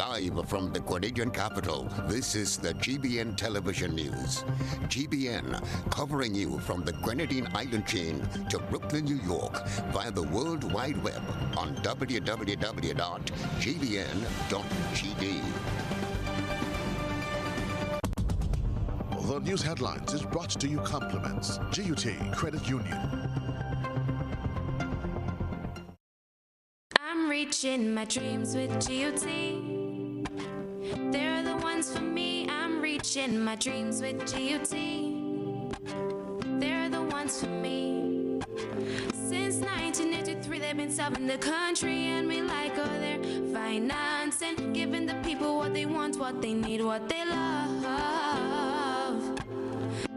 Live from the Grenadian capital, this is the GBN television news. GBN, covering you from the Grenadine Island chain to Brooklyn, New York, via the World Wide Web on www.gbn.gd. The news headlines is brought to you compliments GUT Credit Union. I'm reaching my dreams with GUT. They're the ones for me. I'm reaching my dreams with GUT. They're the ones for me. Since 1983, they've been serving the country, and we like all their financing, giving the people what they want, what they need, what they love.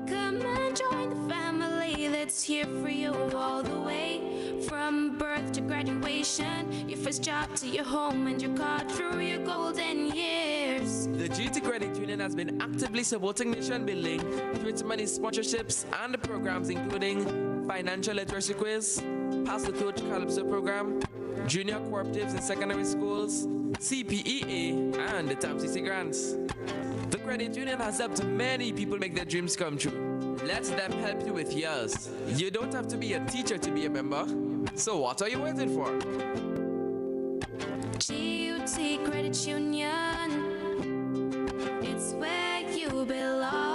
Come and join the family that's here for you all the way, from birth to graduation, your first job to your home and your car through your golden years. The GT Credit Union has been actively supporting nation building through its many sponsorships and programs, including financial literacy quiz, Pass the Torch Calypso program, junior cooperatives in secondary schools, CPEA, and the TAMCC grants. The credit union has helped many people make their dreams come true. Let them help you with yours. You don't have to be a teacher to be a member. So what are you waiting for? GUT Credit Union, it's where you belong.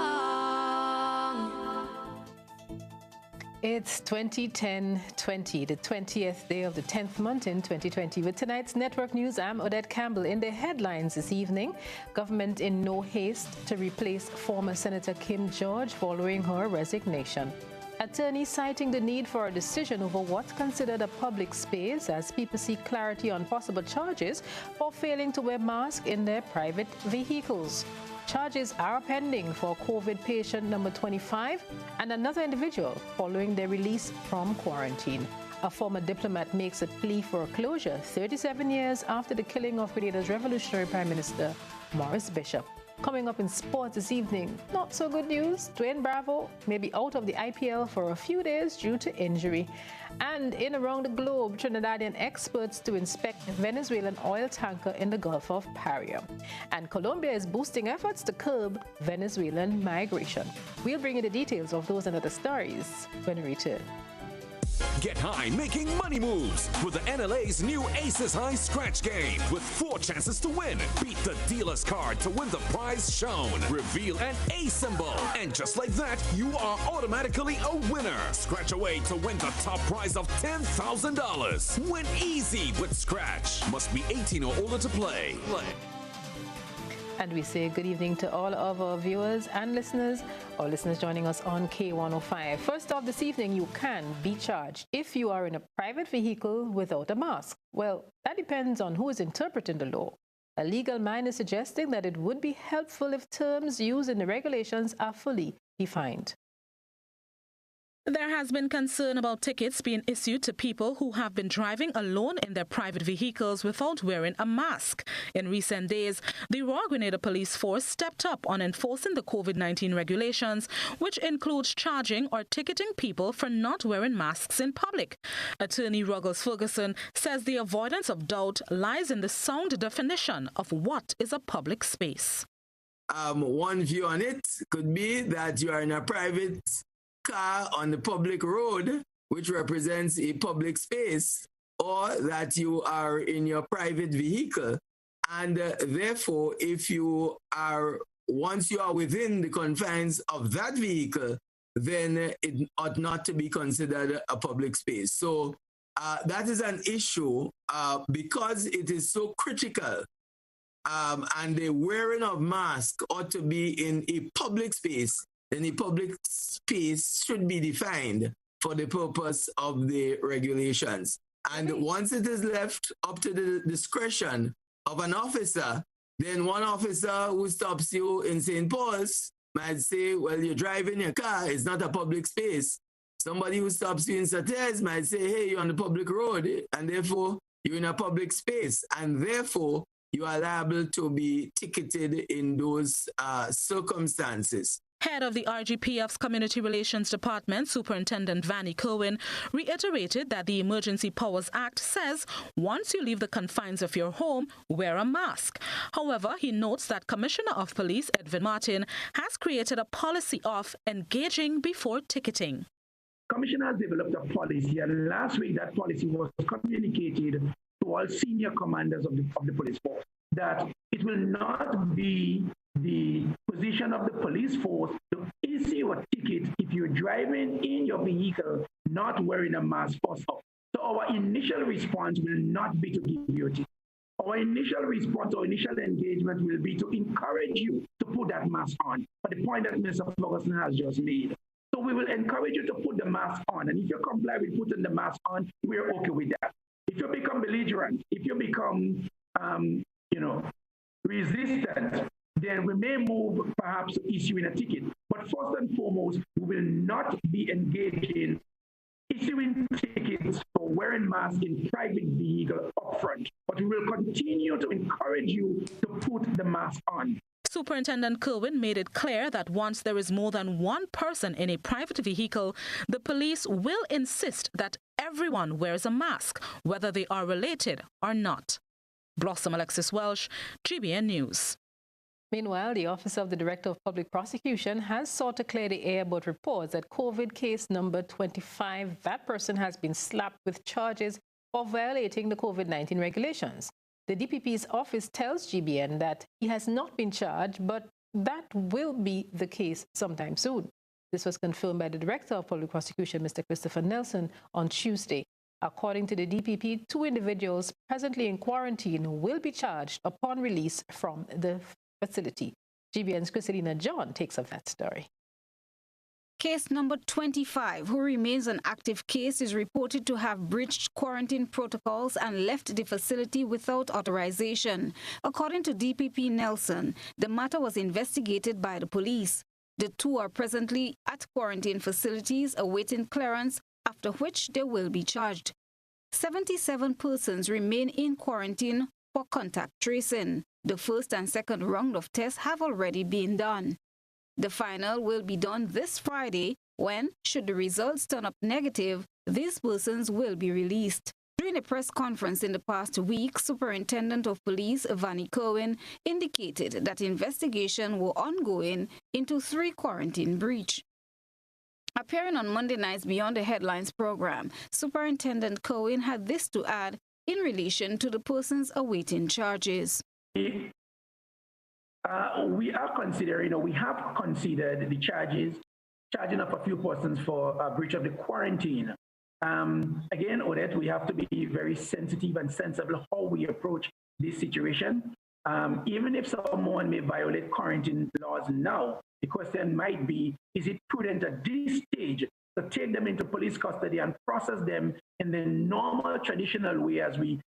It's 2010-20, the 20th day of the 10th month in 2020. With tonight's network news, I'm Odette Campbell. In the headlines this evening, government in no haste to replace former Senator Kim George following her resignation. Attorneys citing the need for a decision over what's considered a public space as people seek clarity on possible charges for failing to wear masks in their private vehicles. Charges are pending for COVID patient number 25 and another individual following their release from quarantine. A former diplomat makes a plea for a closure 37 years after the killing of Grenada's revolutionary Prime Minister Maurice Bishop. Coming up in sports this evening, not so good news. Dwayne Bravo may be out of the IPL for a few days due to injury. And in around the globe, Trinidadian experts to inspect Venezuelan oil tanker in the Gulf of Paria. And Colombia is boosting efforts to curb Venezuelan migration. We'll bring you the details of those and other stories when we return. Get high making money moves with the NLA's new Aces High Scratch game with 4 chances to win. Beat the dealer's card to win the prize shown. Reveal an A symbol. And just like that, you are automatically a winner. Scratch away to win the top prize of $10,000. Win easy with Scratch. Must be 18 or older to play. And we say good evening to all of our viewers and listeners, or listeners joining us on K105. First off, this evening, you can be charged if you are in a private vehicle without a mask. Well, that depends on who is interpreting the law. A legal mind is suggesting that it would be helpful if terms used in the regulations are fully defined. There has been concern about tickets being issued to people who have been driving alone in their private vehicles without wearing a mask. In recent days, the Raw Grenada Police Force stepped up on enforcing the COVID-19 regulations, which includes charging or ticketing people for not wearing masks in public. Attorney Ruggles Ferguson says the avoidance of doubt lies in the sound definition of what is a public space. One view on it could be that you are in a private car on the public road, which represents a public space, or that you are in your private vehicle. And therefore, if you are, once you are within the confines of that vehicle, then it ought not to be considered a public space. So that is an issue because it is so critical. And the wearing of masks ought to be in a public space. Then the public space should be defined for the purpose of the regulations. And once it is left up to the discretion of an officer, then one officer who stops you in St. Paul's might say, well, you're driving your car, it's not a public space. Somebody who stops you in Satés might say, hey, you're on the public road, and therefore you're in a public space, and therefore you are liable to be ticketed in those circumstances. Head of the RGPF's Community Relations Department, Superintendent Vanny Cohen, reiterated that the Emergency Powers Act says once you leave the confines of your home, wear a mask. However, he notes that Commissioner of Police Edwin Martin has created a policy of engaging before ticketing. Commissioner has developed a policy, and last week that policy was communicated to all senior commanders of the police force that it will not be the position of the police force to issue a ticket if you're driving in your vehicle not wearing a mask first off. So our initial response will not be to give you a ticket. Our initial response or initial engagement will be to encourage you to put that mask on, for the point that Mr. Ferguson has just made. So we will encourage you to put the mask on, and if you comply with putting the mask on, we're okay with that. If you become belligerent, if you become, resistant, then we may move perhaps to issuing a ticket. But first and foremost, we will not be engaging issuing tickets for wearing masks in private vehicle upfront, but we will continue to encourage you to put the mask on. Superintendent Kerwin made it clear that once there is more than one person in a private vehicle, the police will insist that everyone wears a mask, whether they are related or not. Blossom Alexis Welsh, GBN News. Meanwhile, the Office of the Director of Public Prosecution has sought to clear the air about reports that COVID case number 25, that person has been slapped with charges for violating the COVID-19 regulations. The DPP's office tells GBN that he has not been charged, but that will be the case sometime soon. This was confirmed by the Director of Public Prosecution, Mr. Christopher Nelson, on Tuesday. According to the DPP, 2 individuals presently in quarantine will be charged upon release from the facility. GBN's Christelina John takes up that story. Case number 25, who remains an active case, is reported to have breached quarantine protocols and left the facility without authorization. According to DPP Nelson, the matter was investigated by the police. The 2 are presently at quarantine facilities awaiting clearance, after which they will be charged. 77 persons remain in quarantine for contact tracing. The first and second round of tests have already been done. The final will be done this Friday when, should the results turn up negative, these persons will be released. During a press conference in the past week, Superintendent of Police Vanny Cohen indicated that investigations were ongoing into 3 quarantine breach. Appearing on Monday night's Beyond the Headlines program, Superintendent Cohen had this to add in relation to the persons awaiting charges. We are considering, we have considered the charging of a few persons for breach of the quarantine. Again, Odette, we have to be very sensitive and sensible how we approach this situation. Even if someone may violate quarantine laws now, the question might be, is it prudent at this stage to take them into police custody and process them in the normal, traditional way as we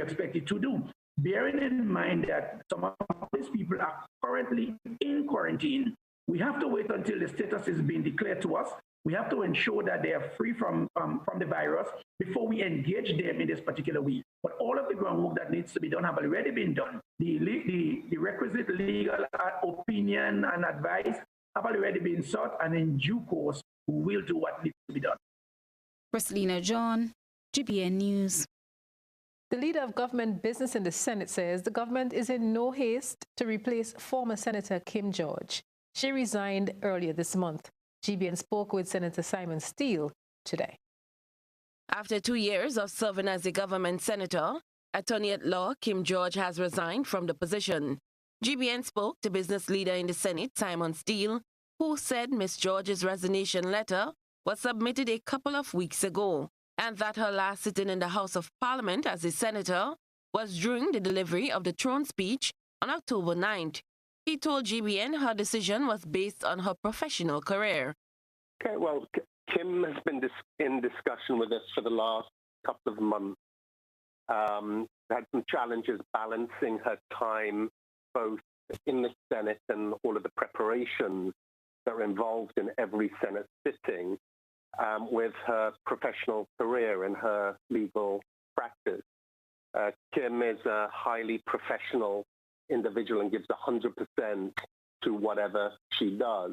expect it to do? Bearing in mind that some of these people are currently in quarantine, we have to wait until the status is being declared to us. We have to ensure that they are free from the virus before we engage them in this particular way. But all of the groundwork that needs to be done have already been done. The requisite legal opinion and advice have already been sought, and in due course, we will do what needs to be done. Christelina John, GBN News. The leader of government business in the Senate says the government is in no haste to replace former Senator Kim George. She resigned earlier this month. GBN spoke with Senator Simon Steele today. After 2 years of serving as a government senator, Attorney at Law Kim George has resigned from the position. GBN spoke to business leader in the Senate, Simon Steele, who said Ms. George's resignation letter was submitted a couple of weeks ago, and that her last sitting in the House of Parliament as a senator was during the delivery of the throne speech on October 9th. He told GBN her decision was based on her professional career. Okay, well, Kim has been in discussion with us for the last couple of months. Had some challenges balancing her time both in the Senate and all of the preparations that are involved in every Senate sitting with her professional career and her legal practice. Kim is a highly professional individual and gives 100% to whatever she does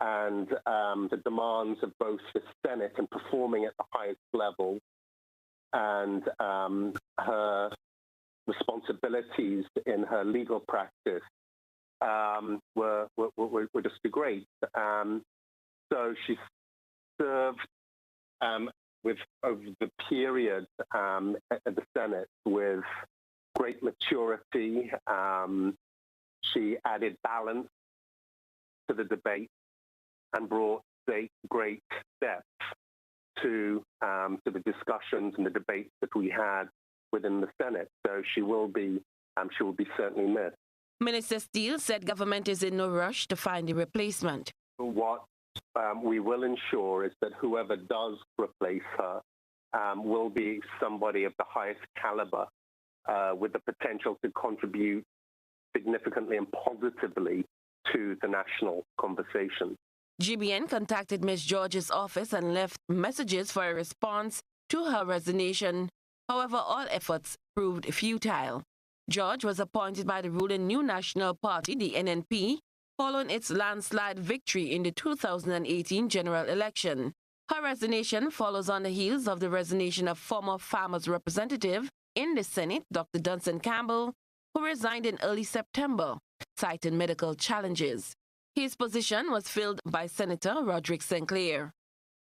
and the demands of both the Senate and performing at the highest level and her responsibilities in her legal practice were just great. So she served over the period at the Senate with great maturity. She added balance to the debate and brought great depth to the discussions and the debates that we had within the Senate. So she will be certainly missed. Minister Steele said government is in no rush to find a replacement. What we will ensure is that whoever does replace her will be somebody of the highest caliber with the potential to contribute significantly and positively to the national conversation. GBN contacted Ms. George's office and left messages for a response to her resignation. However, all efforts proved futile. George was appointed by the ruling New National Party, the NNP, following its landslide victory in the 2018 general election. Her resignation follows on the heels of the resignation of former Farmers Representative in the Senate, Dr. Duncan Campbell, who resigned in early September, citing medical challenges. His position was filled by Senator Roderick Sinclair.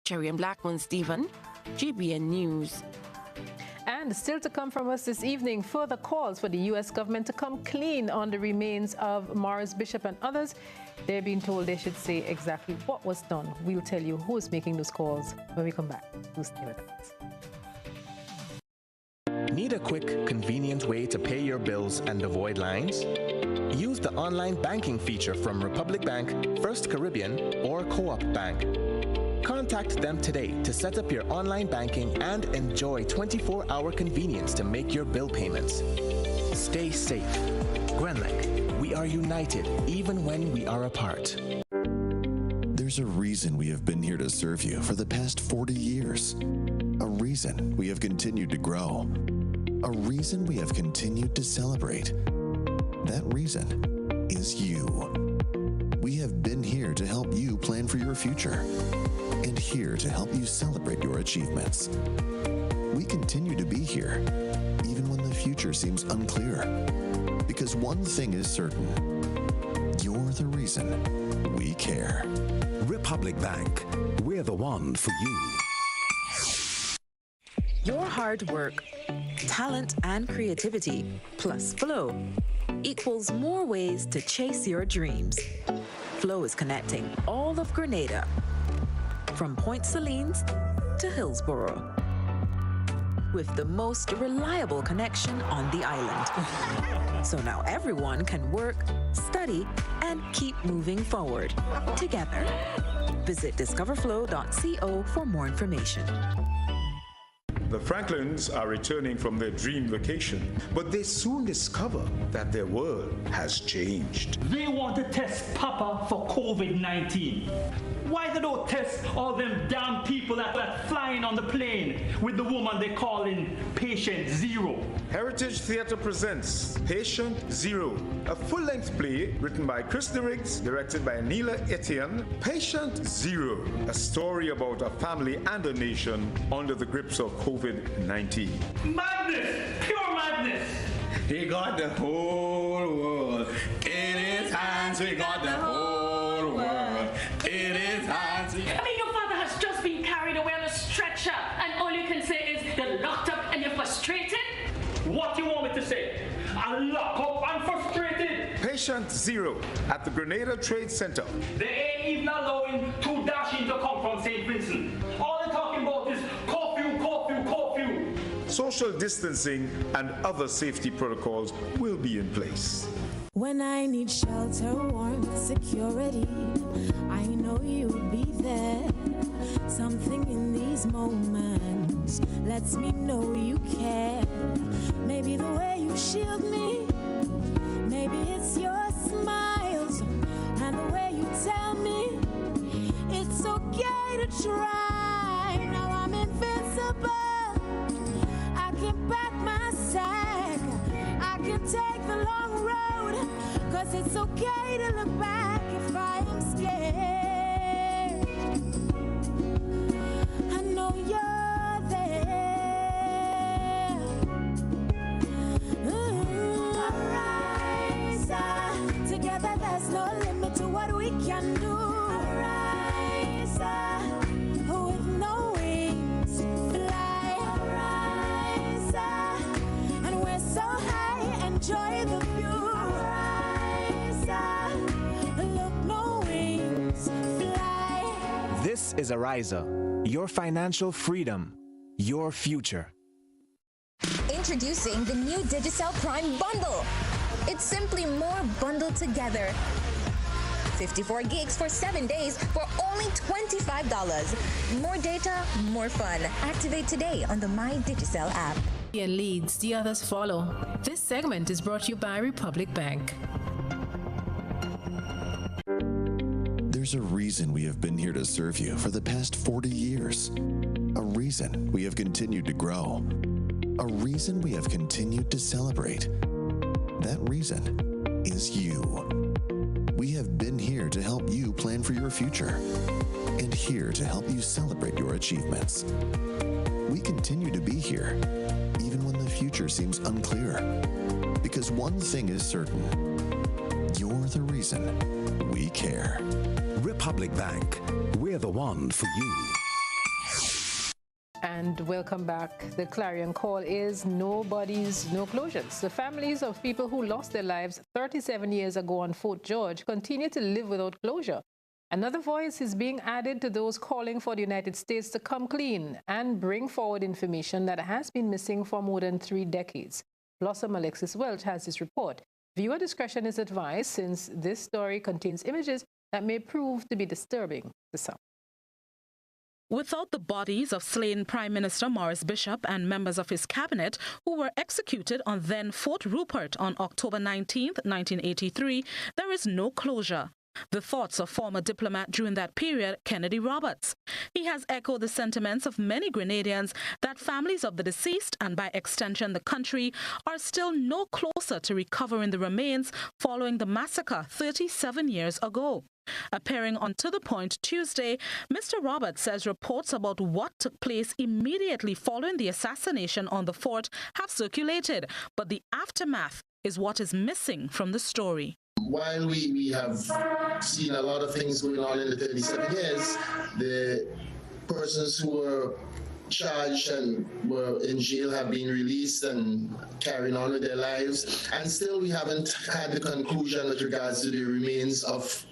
Cherry and Blackman Stephen, GBN News. And still to come from us this evening, further calls for the U.S. government to come clean on the remains of Morris Bishop and others. They're being told they should say exactly what was done. We'll tell you who is making those calls when we come back. Do stay with us. Need a quick, convenient way to pay your bills and avoid lines? Use the online banking feature from Republic Bank, First Caribbean, or Co-op Bank. Contact them today to set up your online banking and enjoy 24-hour convenience to make your bill payments. Stay safe. Grenlec, we are united even when we are apart. There's a reason we have been here to serve you for the past 40 years. A reason we have continued to grow. A reason we have continued to celebrate. That reason is you. We have been here to help you plan for your future and here to help you celebrate your achievements. We continue to be here, even when the future seems unclear. Because one thing is certain, you're the reason we care. Republic Bank, we're the one for you. Your hard work, talent, and creativity, plus Flow, equals more ways to chase your dreams. Flow is connecting all of Grenada, from Point Salines to Hillsborough, with the most reliable connection on the island. So now everyone can work, study, and keep moving forward together. Visit discoverflow.co for more information. The Franklins are returning from their dream vacation, but they soon discover that their world has changed. They want to test Papa for COVID-19. Why they don't test all them damn people that flying on the plane with the woman they calling Patient Zero? Heritage Theatre presents Patient Zero, a full-length play written by Chris DeRiggs, directed by Neela Etienne. Patient Zero, a story about a family and a nation under the grips of COVID-19. Madness! Pure madness! He got the whole world in his hands. We got the whole world in his hands. I mean, your father has just been carried away on a stretcher, and all you can say is you're locked up and you're frustrated? What do you want me to say? I'm locked up and frustrated. Patient Zero at the Grenada Trade Center. They ain't even allowing 2 dashing to come from St. Vincent. All they're talking about is curfew, curfew, curfew. Social distancing and other safety protocols will be in place. When I need shelter, warmth, security, I know you'll be there. Something in these moments lets me know you care. Maybe the way you shield me, maybe it's your smiles and the way you tell me it's okay to try. Now I'm invincible. I can back my sack. I I can take the long road, 'cause it's okay to look back if I am scared. I know you're there. Arise, together there's no limit to what we can do. Arise, with no wings, fly. Arise, and we're so high, enjoy the view. Arise, look, no wings, fly. This is Ariza, your financial freedom, your future. Introducing the new Digicel Prime Bundle. It's simply more bundled together. 54 gigs for 7 days for only $25. More data, more fun. Activate today on the My Digicel app. GBN leads, the others follow. This segment is brought to you by Republic Bank. There's a reason we have been here to serve you for the past 40 years. A reason we have continued to grow. A reason we have continued to celebrate. That reason is you. We have been here to help you plan for your future and here to help you celebrate your achievements. We continue to be here even when the future seems unclear, because one thing is certain: you're the reason we care. Republic Bank, we're the one for you. And welcome back. The clarion call is no bodies, no closures. The families of people who lost their lives 37 years ago on Fort George continue to live without closure. Another voice is being added to those calling for the United States to come clean and bring forward information that has been missing for more than 3 decades. Blossom Alexis Welch has this report. Viewer discretion is advised, since this story contains images that may prove to be disturbing to some. Without the bodies of slain Prime Minister Maurice Bishop and members of his cabinet who were executed on then Fort Rupert on October 19, 1983, there is no closure. The thoughts of former diplomat during that period, Kennedy Roberts. He has echoed the sentiments of many Grenadians that families of the deceased, and by extension the country, are still no closer to recovering the remains following the massacre 37 years ago. Appearing on To The Point Tuesday, Mr. Roberts says reports about what took place immediately following the assassination on the fort have circulated, but the aftermath is what is missing from the story. While we have seen a lot of things going on in the 37 years, the persons who were charged and were in jail have been released and carrying on with their lives, and still we haven't had the conclusion with regards to the remains of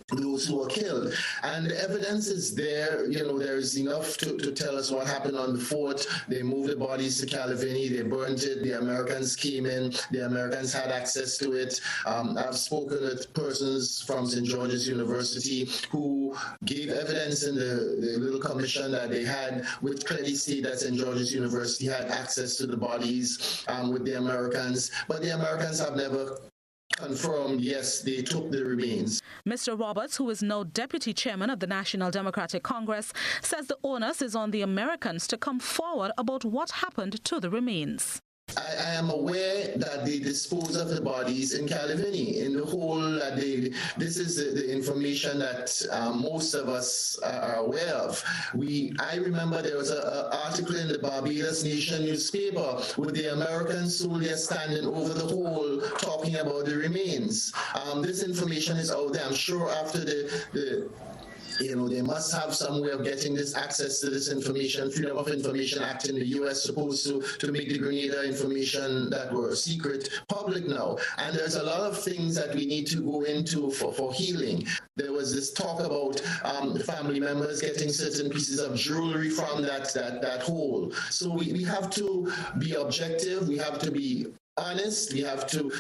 those who were killed. And the evidence is there. There's enough to tell us what happened on the fort. They moved the bodies to Calavini, they burnt it, the Americans came in, the Americans had access to it. I've spoken with persons from St. George's University who gave evidence in the little commission that they had with clearly state that St. George's University had access to the bodies with the Americans, but the Americans have never confirmed, yes, they took the remains. Mr. Roberts, who is now deputy chairman of the National Democratic Congress, says the onus is on the Americans to come forward about what happened to the remains. I am aware that they dispose of the bodies in Calavini, in the hole that this is the information that most of us are aware of. I remember there was an article in the Barbados Nation newspaper with the American soldier standing over the hole talking about the remains. This information is out there. I'm sure after they must have some way of getting this access to this information. Freedom of Information Act in the U.S. supposed to make the Grenada information that were secret public now. And there's a lot of things that we need to go into for healing. There was this talk about family members getting certain pieces of jewelry from that hole. So we have to be objective. We have to be honest. We have to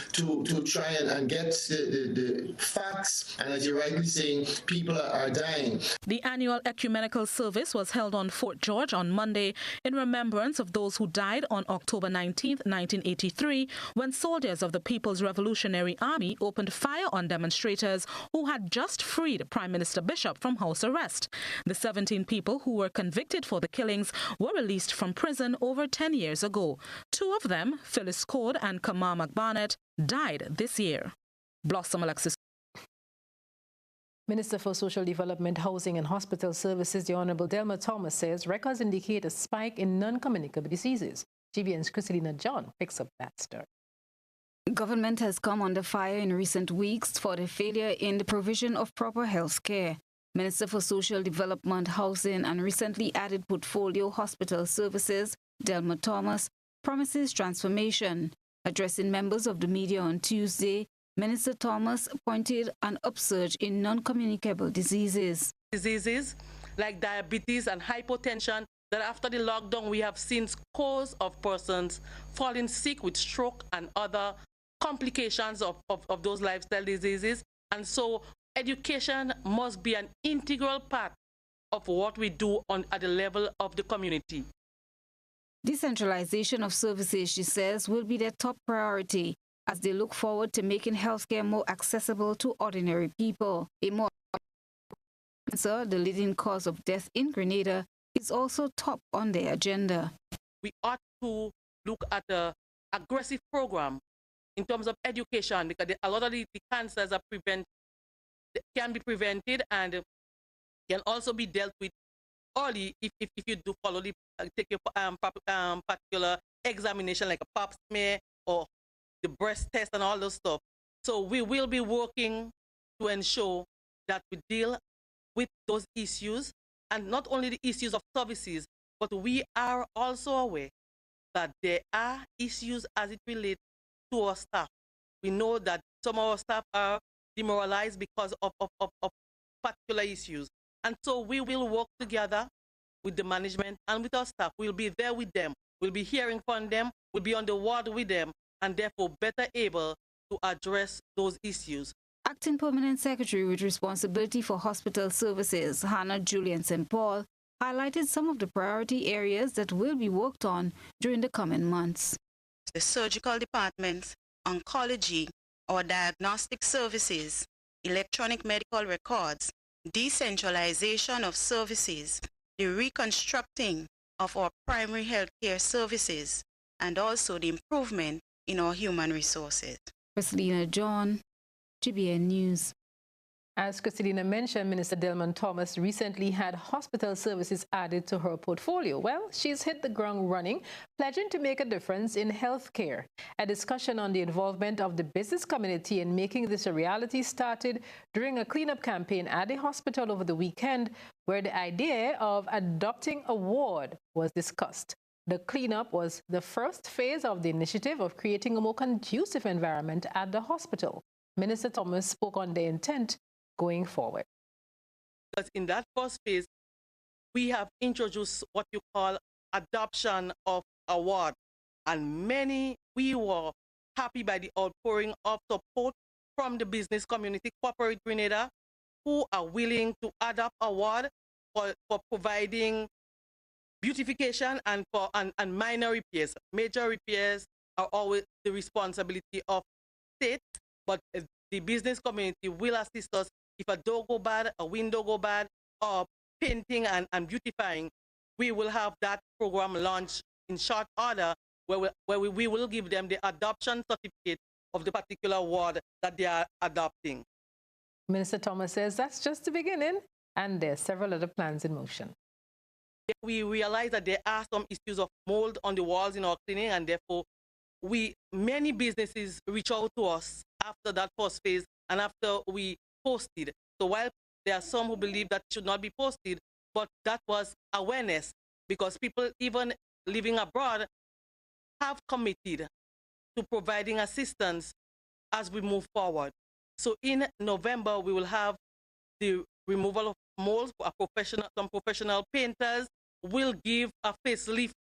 try and get the facts. And as you're rightly saying, people are dying. The annual ecumenical service was held on Fort George on Monday in remembrance of those who died on October 19, 1983, when soldiers of the People's Revolutionary Army opened fire on demonstrators who had just freed Prime Minister Bishop from house arrest. The 17 people who were convicted for the killings were released from prison over 10 years ago. 2 of them, Phyllis Code and Kamar McBarnett died this year. Blossom Alexis. Minister for Social Development, Housing and Hospital Services, the Honorable Delma Thomas, says records indicate a spike in non-communicable diseases. GBN's Christina John picks up that story. Government has come under fire in recent weeks for the failure in the provision of proper health care. Minister for Social Development, Housing and recently added Portfolio Hospital Services, Delma Thomas, promises transformation. Addressing members of the media on Tuesday, Minister Thomas pointed an upsurge in non-communicable diseases. Diseases like diabetes and hypertension that after the lockdown we have seen scores of persons falling sick with stroke and other complications of those lifestyle diseases. And so education must be an integral part of what we do at the level of the community. Decentralization of services, she says, will be their top priority as they look forward to making healthcare more accessible to ordinary people. Cancer, the leading cause of death in Grenada, is also top on their agenda. We ought to look at an aggressive program in terms of education because a lot of the cancers can be prevented and can also be dealt with early if you do follow take your particular examination like a pap smear or the breast test and all those stuff. So we will be working to ensure that we deal with those issues, and not only the issues of services, but we are also aware that there are issues as it relates to our staff. We know that some of our staff are demoralized because of particular issues. And so we will work together with the management and with our staff. We'll be there with them. We'll be hearing from them. We'll be on the ward with them, and therefore better able to address those issues. Acting Permanent Secretary with responsibility for hospital services, Hannah Julian St. Paul, highlighted some of the priority areas that will be worked on during the coming months. The surgical departments, oncology, our diagnostic services, electronic medical records, decentralization of services, the reconstructing of our primary health care services, and also the improvement in our human resources. Christina John, GBN News. As Christina mentioned, Minister Delma Thomas recently had hospital services added to her portfolio. Well, she's hit the ground running, pledging to make a difference in healthcare. A discussion on the involvement of the business community in making this a reality started during a cleanup campaign at the hospital over the weekend, where the idea of adopting a ward was discussed. The cleanup was the first phase of the initiative of creating a more conducive environment at the hospital. Minister Thomas spoke on the intent going forward. Because in that first phase, we have introduced what you call adoption of a ward. And we were happy by the outpouring of support from the business community, corporate Grenada, who are willing to adopt a ward for providing beautification and minor repairs. Major repairs are always the responsibility of state, but the business community will assist us if a door go bad, a window go bad, or painting and beautifying. We will have that program launched in short order where we will give them the adoption certificate of the particular ward that they are adopting. Minister Thomas says that's just the beginning, and there are several other plans in motion. We realize that there are some issues of mold on the walls in our clinic, and therefore many businesses reach out to us after that first phase and after we posted. So while there are some who believe that it should not be posted, but that was awareness, because people even living abroad have committed to providing assistance as we move forward. So in November, we will have the removal of molds. Some professional painters will give a facelift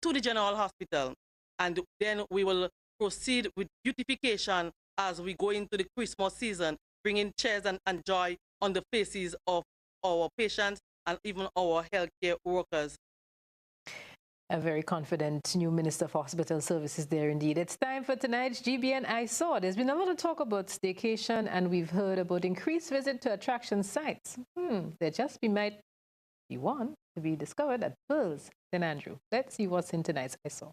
to the General Hospital. And then we will proceed with beautification as we go into the Christmas season, bringing cheers and joy on the faces of our patients and even our healthcare workers. A very confident new Minister for Hospital Services there indeed. It's time for tonight's GBN I Saw. There's been a lot of talk about staycation, and we've heard about increased visit to attraction sites. There just might be one to be discovered at Pearls, St. Andrew. Let's see what's in tonight's I Saw.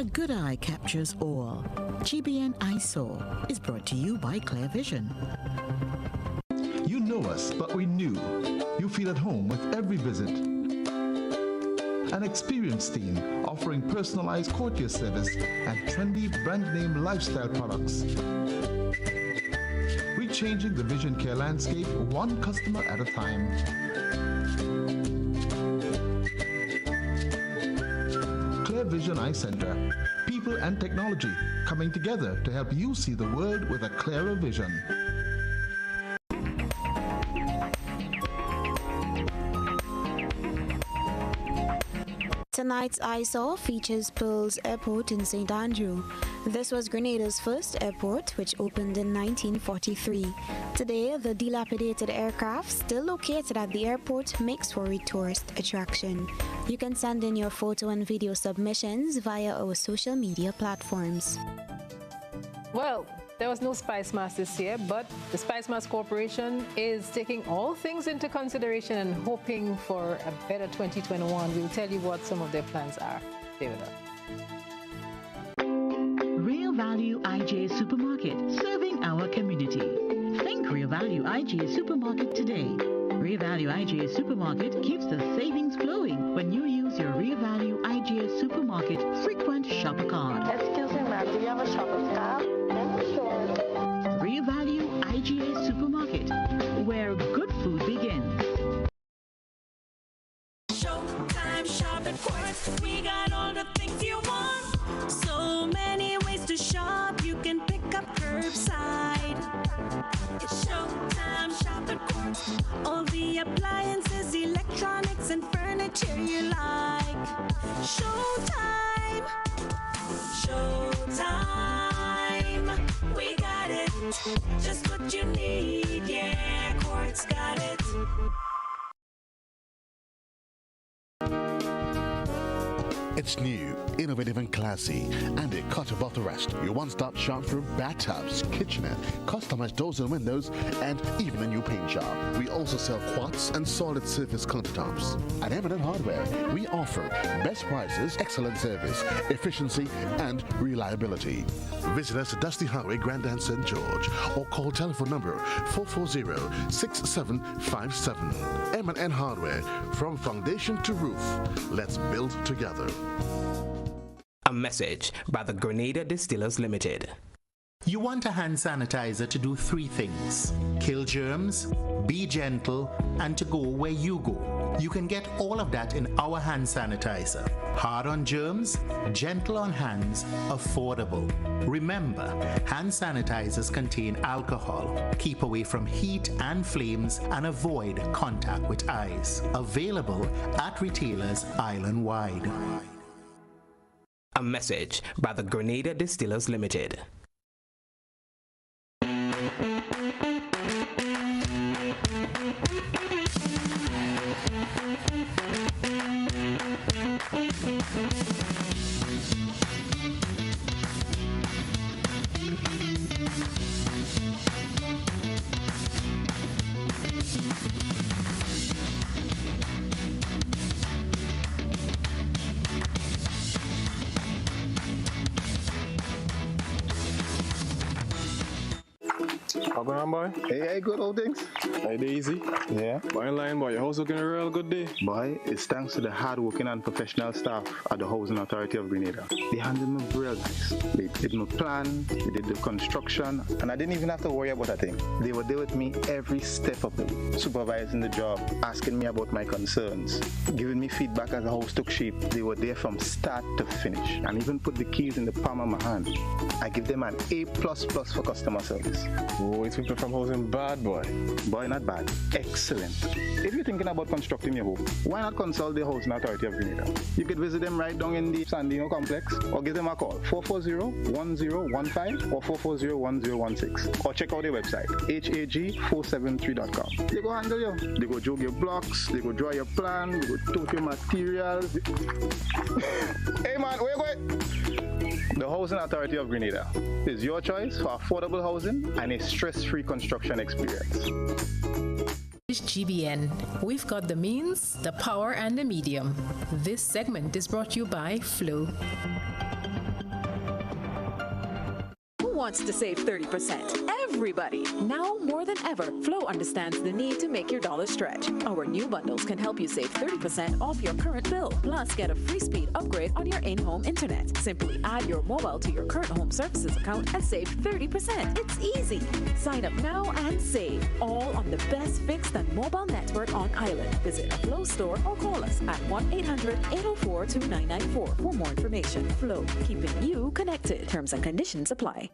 A good eye captures all. GBN Eyesore is brought to you by Clear Vision. You know us, but we knew. You feel at home with every visit. An experienced team offering personalized courtier service and trendy brand name lifestyle products. We're changing the vision care landscape one customer at a time. Clear Vision Eye Center. People and technology coming together to help you see the world with a clearer vision. Tonight's Eyesore features Pearls Airport in St. Andrew. This was Grenada's first airport, which opened in 1943. Today, the dilapidated aircraft, still located at the airport, makes for a tourist attraction. You can send in your photo and video submissions via our social media platforms. Well, there was no Spice Mass this year, but the Spice Mass Corporation is taking all things into consideration and hoping for a better 2021. We'll tell you what some of their plans are. Stay with us. Real Value IGA Supermarket, serving our community. Think Real Value IGA Supermarket today. Real Value IGA Supermarket keeps the savings flowing when you use your Real Value IGA Supermarket frequent shopper card. Excuse me, ma'am, do you have a shopper's card? Sure. Real Value IGA Supermarket, where good food begins. Showtime shop at Quartz. We got all the things you want. So many ways to shop. You can pick up curbside. It's showtime shop at Quartz. All the appliances, electronics, and furniture you like. Showtime. Showtime. We got it. Just what you need. Yeah, Quartz got it. It's new, innovative and classy, and a cut above the rest. Your one-stop shop for bathtubs, kitchenette, customized doors and windows, and even a new paint job. We also sell quartz and solid surface countertops. At M&N Hardware, we offer best prices, excellent service, efficiency, and reliability. Visit us at Dusty Highway, Grandin, St. George, or call telephone number 440-6757. M&N Hardware, from foundation to roof. Let's build together. A message by the Grenada Distillers Limited. You want a hand sanitizer to do three things: kill germs, be gentle, and to go where you go. You can get all of that in our hand sanitizer. Hard on germs, gentle on hands, affordable. Remember, hand sanitizers contain alcohol. Keep away from heat and flames and avoid contact with eyes. Available at retailers island-wide. A message by the Grenada Distillers Limited. How going on, boy? Hey, good old things. Hey, Daisy. Yeah. Boy, in line, boy. Your house looking a real good day. Boy, it's thanks to the hard-working and professional staff at the Housing Authority of Grenada. They handled me real nice. They did my plan, they did the construction, and I didn't even have to worry about a thing. They were there with me every step of the way, supervising the job, asking me about my concerns, giving me feedback as the house took shape. They were there from start to finish, and even put the keys in the palm of my hand. I give them an A++ for customer service. Oh, it's people from housing bad, boy. Boy, not bad. Excellent. If you're thinking about constructing your home, why not consult the Housing Authority of Grenada? You could visit them right down in the Sandino complex, or give them a call, 440-1015 or 440-1016. Or check out their website, hag473.com. They go handle you. They go jog your blocks, they go draw your plan, they go tote your materials. Hey man, where you going? The Housing Authority of Grenada is your choice for affordable housing and a stress-free construction experience. It's GBN. We've got the means, the power, and the medium. This segment is brought to you by Flow. wants to save 30%. Everybody. Now more than ever, Flow understands the need to make your dollar stretch. Our new bundles can help you save 30% off your current bill. Plus, get a free speed upgrade on your in-home internet. Simply add your mobile to your current home services account and save 30%. It's easy. Sign up now and save. All on the best fixed and mobile network on island. Visit a Flow store or call us at 1-800-804-2994 for more information. Flow, keeping you connected. Terms and conditions apply.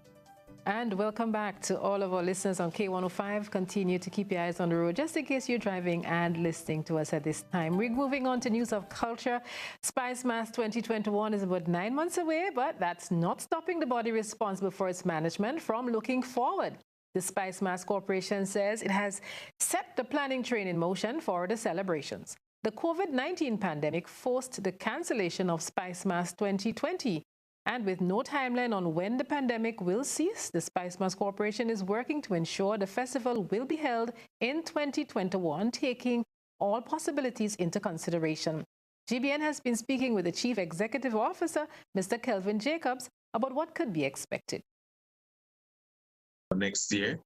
And welcome back to all of our listeners on K105. Continue to keep your eyes on the road just in case you're driving and listening to us at this time. We're moving on to news of culture. Spice Mass 2021 is about 9 months away, but that's not stopping the body responsible for its management from looking forward. The Spice Mass Corporation says it has set the planning train in motion for the celebrations. The COVID-19 pandemic forced the cancellation of Spice Mass 2020. And with no timeline on when the pandemic will cease, the Spice Mass Corporation is working to ensure the festival will be held in 2021, taking all possibilities into consideration. GBN has been speaking with the Chief Executive Officer, Mr. Kelvin Jacobs, about what could be expected. Next year.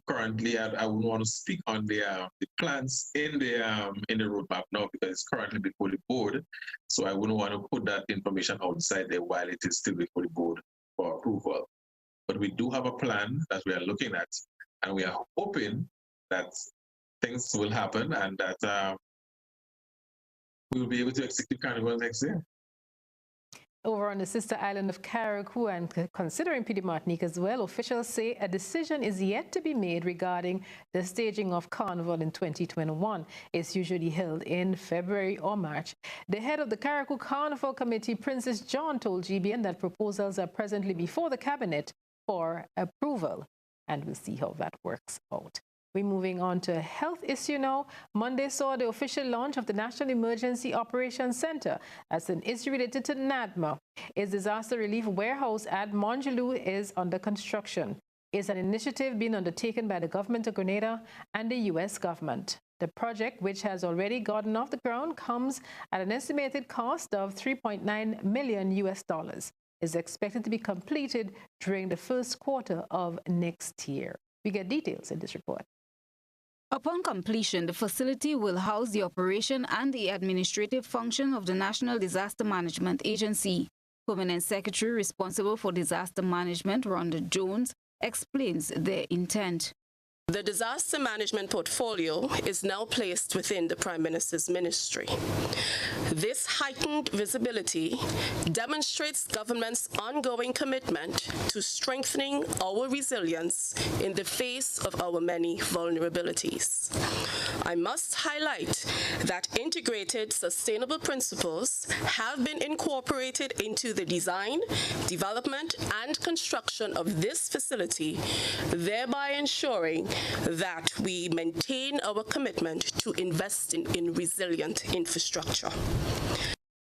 Currently, I wouldn't want to speak on the plans in the roadmap now because it's currently before the board. So I wouldn't want to put that information outside there while it is still before the board for approval. But we do have a plan that we are looking at, and we are hoping that things will happen and that we will be able to execute Carnival next year. Over on the sister island of Carriacou and considering Petite Martinique as well, officials say a decision is yet to be made regarding the staging of Carnival in 2021. It's usually held in February or March. The head of the Carriacou Carnival Committee, Princess John, told GBN that proposals are presently before the cabinet for approval, and we'll see how that works out. We're moving on to a health issue now. Monday saw the official launch of the National Emergency Operations Center. As an issue related to NADMA, its disaster relief warehouse at Mongelou is under construction. It's an initiative being undertaken by the government of Grenada and the U.S. government. The project, which has already gotten off the ground, comes at an estimated cost of $3.9 million US, is expected to be completed during the first quarter of next year. We get details in this report. Upon completion, the facility will house the operation and the administrative function of the National Disaster Management Agency. Permanent Secretary responsible for disaster management, Rhonda Jones, explains their intent. The disaster management portfolio is now placed within the Prime Minister's ministry. This heightened visibility demonstrates government's ongoing commitment to strengthening our resilience in the face of our many vulnerabilities. I must highlight that integrated sustainable principles have been incorporated into the design, development, and construction of this facility, thereby ensuring that we maintain our commitment to investing in resilient infrastructure.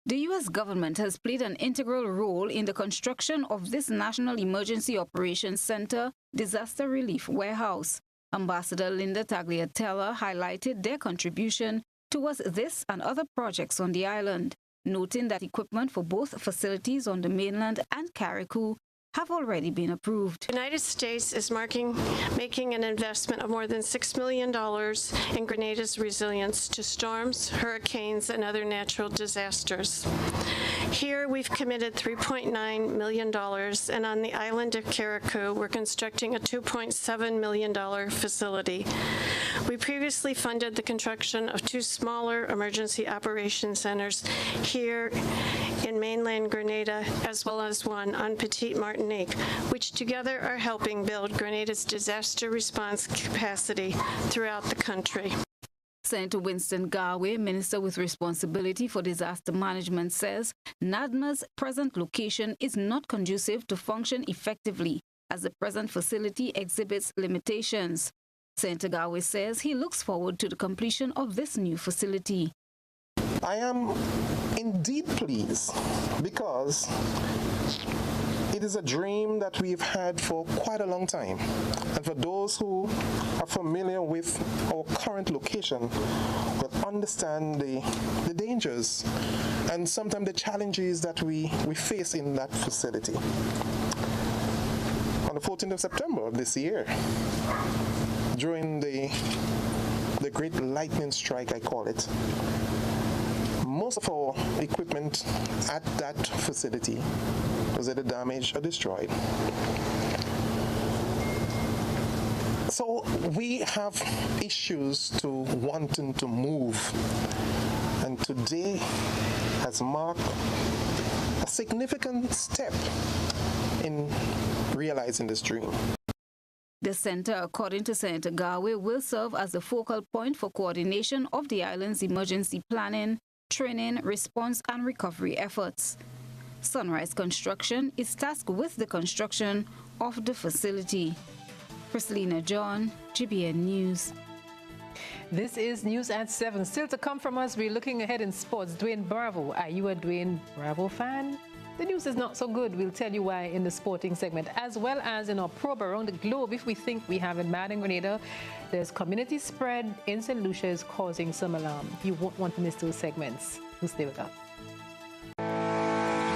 The U.S. government has played an integral role in the construction of this National Emergency Operations Center Disaster Relief Warehouse. Ambassador Linda Tagliatella highlighted their contribution towards this and other projects on the island, noting that equipment for both facilities on the mainland and Carriacou have already been approved. The United States is making an investment of more than $6 million in Grenada's resilience to storms, hurricanes, and other natural disasters. Here, we've committed $3.9 million, and on the island of Carriacou, we're constructing a $2.7 million facility. We previously funded the construction of 2 smaller emergency operations centers here in mainland Grenada, as well as one on Petite Martinique, which together are helping build Grenada's disaster response capacity throughout the country. Senator Winston Garwe, Minister with responsibility for disaster management, says NADMA's present location is not conducive to function effectively, as the present facility exhibits limitations. Senator Garwe says he looks forward to the completion of this new facility. I am indeed pleased because it is a dream that we've had for quite a long time. And for those who are familiar with our current location will understand the dangers and sometimes the challenges that we face in that facility. 14th of September of this year, during the great lightning strike, I call it. Most of our equipment at that facility was either damaged or destroyed. So we have issues to wanting to move, and today has marked a significant step in realizing this dream. The center, according to Senator Garwe, will serve as the focal point for coordination of the island's emergency planning, training, response, and recovery efforts. Sunrise Construction is tasked with the construction of the facility. Priscilla John, GBN News. This is News at 7. Still to come from us, we're looking ahead in sports. Dwayne Bravo. Are you a Dwayne Bravo fan? The news is not so good. We'll tell you why in the sporting segment, as well as in our probe around the globe. If we think we have it bad in Grenada, there's community spread in St. Lucia is causing some alarm. You won't want to miss those segments. So stay with us.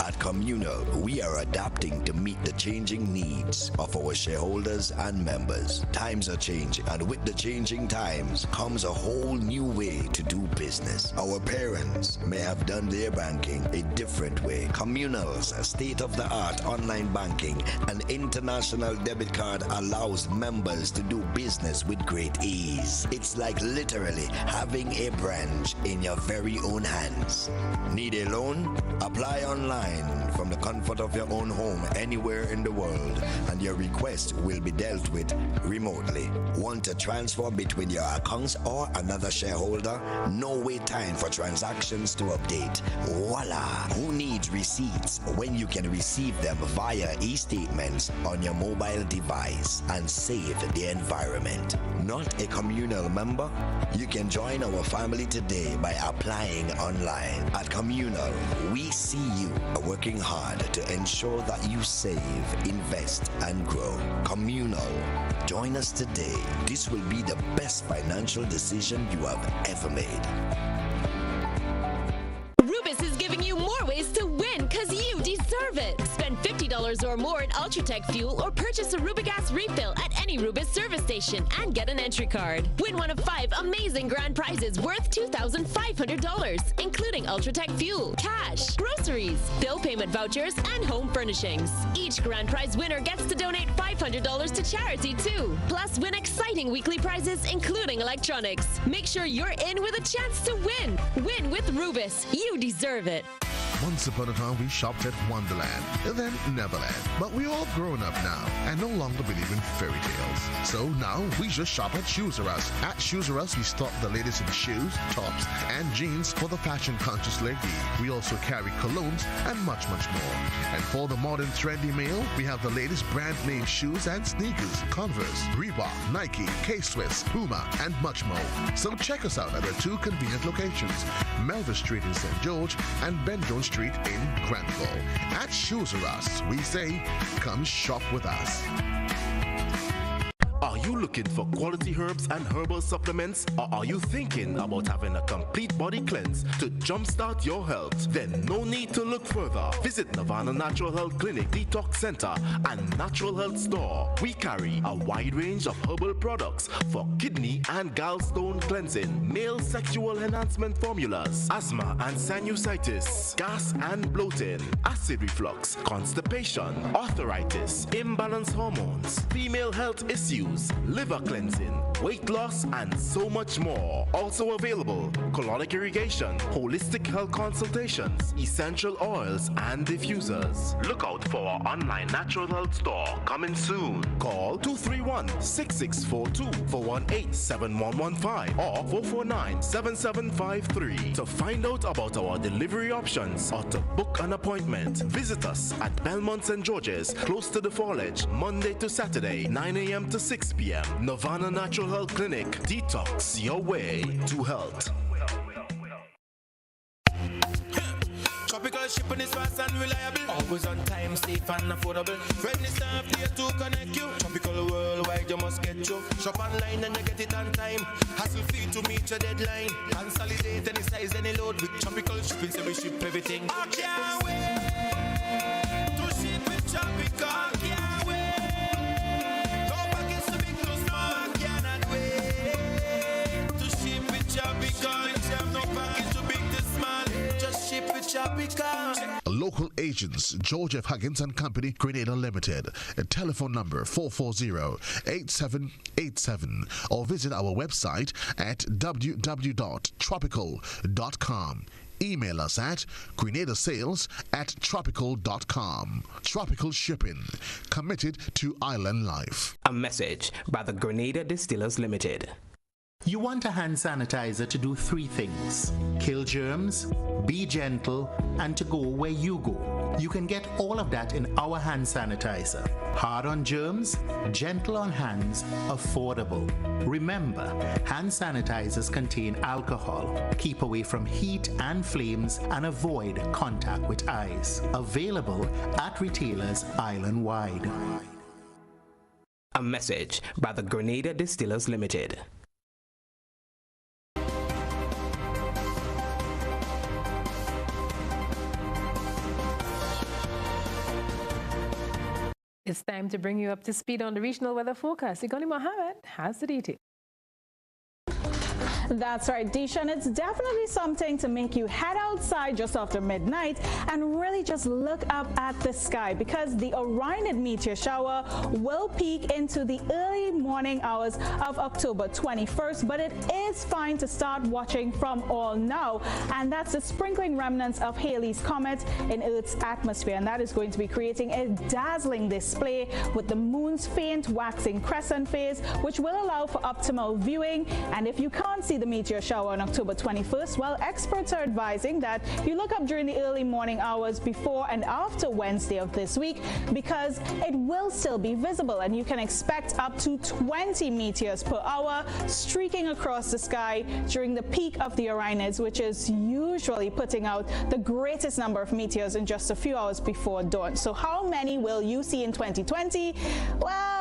At Communal, we are adapting to meet the changing needs of our shareholders and members. Times are changing, and with the changing times comes a whole new way to do business. Our parents may have done their banking a different way. Communal's state-of-the-art online banking and international debit card allows members to do business with great ease. It's like literally having a branch in your very own hands. Need a loan? Apply online from the comfort of your own home anywhere in the world, and your request will be dealt with remotely. Want to transfer between your accounts or another shareholder? No wait time for transactions to update. Voila! Who needs receipts when you can receive them via e-statements on your mobile device and save the environment? Not a Communal member? You can join our family today by applying online. At Communal, we see you working hard to ensure that you save, invest, and grow. Communal. Join us today. This will be the best financial decision you have ever made. Rubis is giving you more ways to win because you deserve it. Spend $50 or more in Ultratech fuel or purchase a Rubigas refill at any Rubis service station and get an entry card. Win one of 5 amazing grand prizes worth $2,500, including Ultratech fuel, cash, groceries, bill payment vouchers, and home furnishings. Each grand prize winner gets to donate $500 to charity too. Plus, win exciting weekly prizes, including electronics. Make sure you're in with a chance to win. Win with Rubis. You deserve it. Once upon a time, we shopped at Wonderland, then Neverland. But we're all grown up now and no longer believe in fairy tales. So now we just shop at Shoes R Us. At Shoes R Us, we stock the latest in shoes, tops, and jeans for the fashion-conscious lady. We also carry colognes and much, much more. And for the modern trendy male, we have the latest brand name shoes and sneakers, Converse, Reebok, Nike, K-Swiss, Puma, and much more. So check us out at our 2 convenient locations, Melville Street in St. George and Ben Jones Street in Granville. At Shoes R Us, we say, come shop with us. Are you looking for quality herbs and herbal supplements, or are you thinking about having a complete body cleanse to jumpstart your health? Then no need to look further. Visit Nirvana Natural Health Clinic, Detox Center, and Natural Health Store. We carry a wide range of herbal products for kidney and gallstone cleansing, male sexual enhancement formulas, asthma and sinusitis, gas and bloating, acid reflux, constipation, arthritis, imbalanced hormones, female health issues, liver cleansing, weight loss, and so much more. Also available, colonic irrigation, holistic health consultations, essential oils, and diffusers. Look out for our online natural health store coming soon. Call 231-6642 for 18-7115 or 449-7753 to find out about our delivery options or to book an appointment. Visit us at Belmont St. George's, close to the Fallage, Monday to Saturday, 9 a.m. to 6 p.m. Nirvana Natural Health Clinic. Detox your way to health. Tropical shipping is fast and reliable. Always on time, safe and affordable. Friendly staff here to connect you. Tropical worldwide, you must get you. Shop online and you get it on time. Hassle free to meet your deadline. Consolidate any size, any load with tropical shipping, so we ship everything. I can't wait to ship with Tropical. Can't wait. tropical. Local agents, George F. Huggins and Company, Grenada Limited. Telephone number 440-8787 or visit our website at www.tropical.com. Email us at grenadasales@tropical.com. Tropical Shipping, committed to island life. A message by the Grenada Distillers Limited. You want a hand sanitizer to do three things: kill germs, be gentle, and to go where you go. You can get all of that in our hand sanitizer. Hard on germs, gentle on hands, affordable. Remember, hand sanitizers contain alcohol. Keep away from heat and flames and avoid contact with eyes. Available at retailers island-wide. A message by the Grenada Distillers Limited. It's time to bring you up to speed on the regional weather forecast. Igoni Mohammed has the details. That's right, Dishan. It's definitely something to make you head outside just after midnight and really just look up at the sky, because the Orionid meteor shower will peak into the early morning hours of October 21st, but it is fine to start watching from all now, and that's the sprinkling remnants of Halley's Comet in Earth's atmosphere, and that is going to be creating a dazzling display with the moon's faint waxing crescent phase, which will allow for optimal viewing. And if you can't see the meteor shower on October 21st, well, experts are advising that you look up during the early morning hours before and after Wednesday of this week, because it will still be visible and you can expect up to 20 meteors per hour streaking across the sky during the peak of the Orionids, which is usually putting out the greatest number of meteors in just a few hours before dawn. So how many will you see in 2020? Well,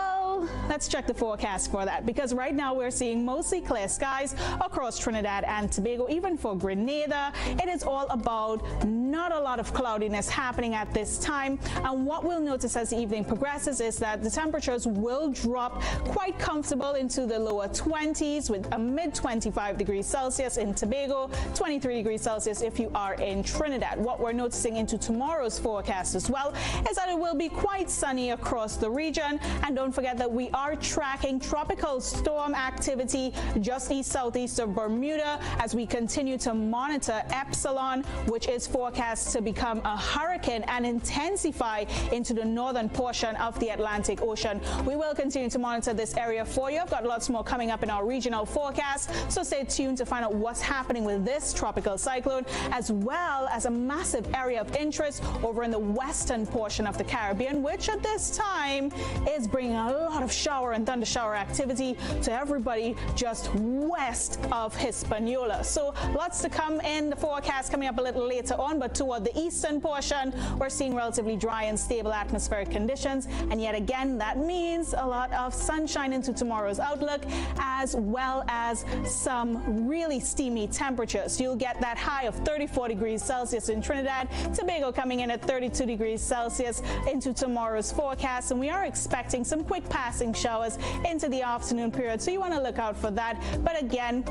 let's check the forecast for that, because right now we're seeing mostly clear skies across Trinidad and Tobago. Even for Grenada, it is all about not a lot of cloudiness happening at this time. And what we'll notice as the evening progresses is that the temperatures will drop quite comfortable into the lower 20s, with a mid 25 degrees Celsius in Tobago, 23 degrees Celsius if you are in Trinidad. What we're noticing into tomorrow's forecast as well is that it will be quite sunny across the region. And don't forget that we are tracking tropical storm activity just east-southeast of Bermuda as we continue to monitor Epsilon, which is forecast to become a hurricane and intensify into the northern portion of the Atlantic Ocean. We will continue to monitor this area for you. I've got lots more coming up in our regional forecast, so stay tuned to find out what's happening with this tropical cyclone, as well as a massive area of interest over in the western portion of the Caribbean, which at this time is bringing a lot of shower and thunder shower activity to everybody just west of Hispaniola. So lots to come in the forecast coming up a little later on, but toward the eastern portion, we're seeing relatively dry and stable atmospheric conditions. And yet again, that means a lot of sunshine into tomorrow's outlook, as well as some really steamy temperatures. You'll get that high of 34 degrees Celsius in Trinidad, Tobago coming in at 32 degrees Celsius into tomorrow's forecast. And we are expecting some quick passing showers into the afternoon period, so you want to look out for that. But again,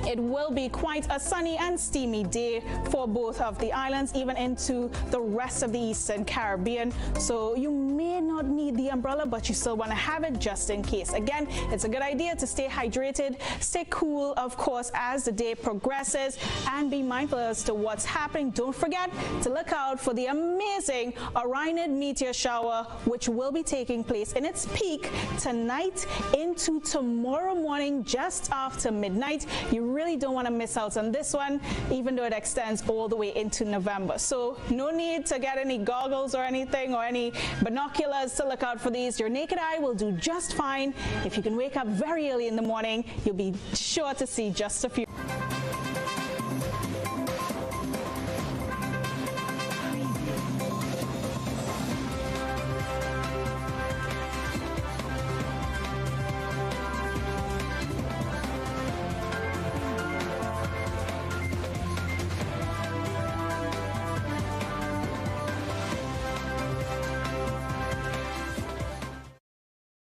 it will be quite a sunny and steamy day for both of the islands, even into the rest of the Eastern Caribbean. So you may not need the umbrella, but you still want to have it just in case. Again, it's a good idea to stay hydrated, stay cool, of course, as the day progresses, and be mindful as to what's happening. Don't forget to look out for the amazing Orionid meteor shower, which will be taking place in its peak tonight into tomorrow morning just after midnight. You really don't want to miss out on this one, even though it extends all the way into November. So no need to get any goggles or anything, or any binoculars to look out for these. Your naked eye will do just fine. If you can wake up very early in the morning, you'll be sure to see just a few.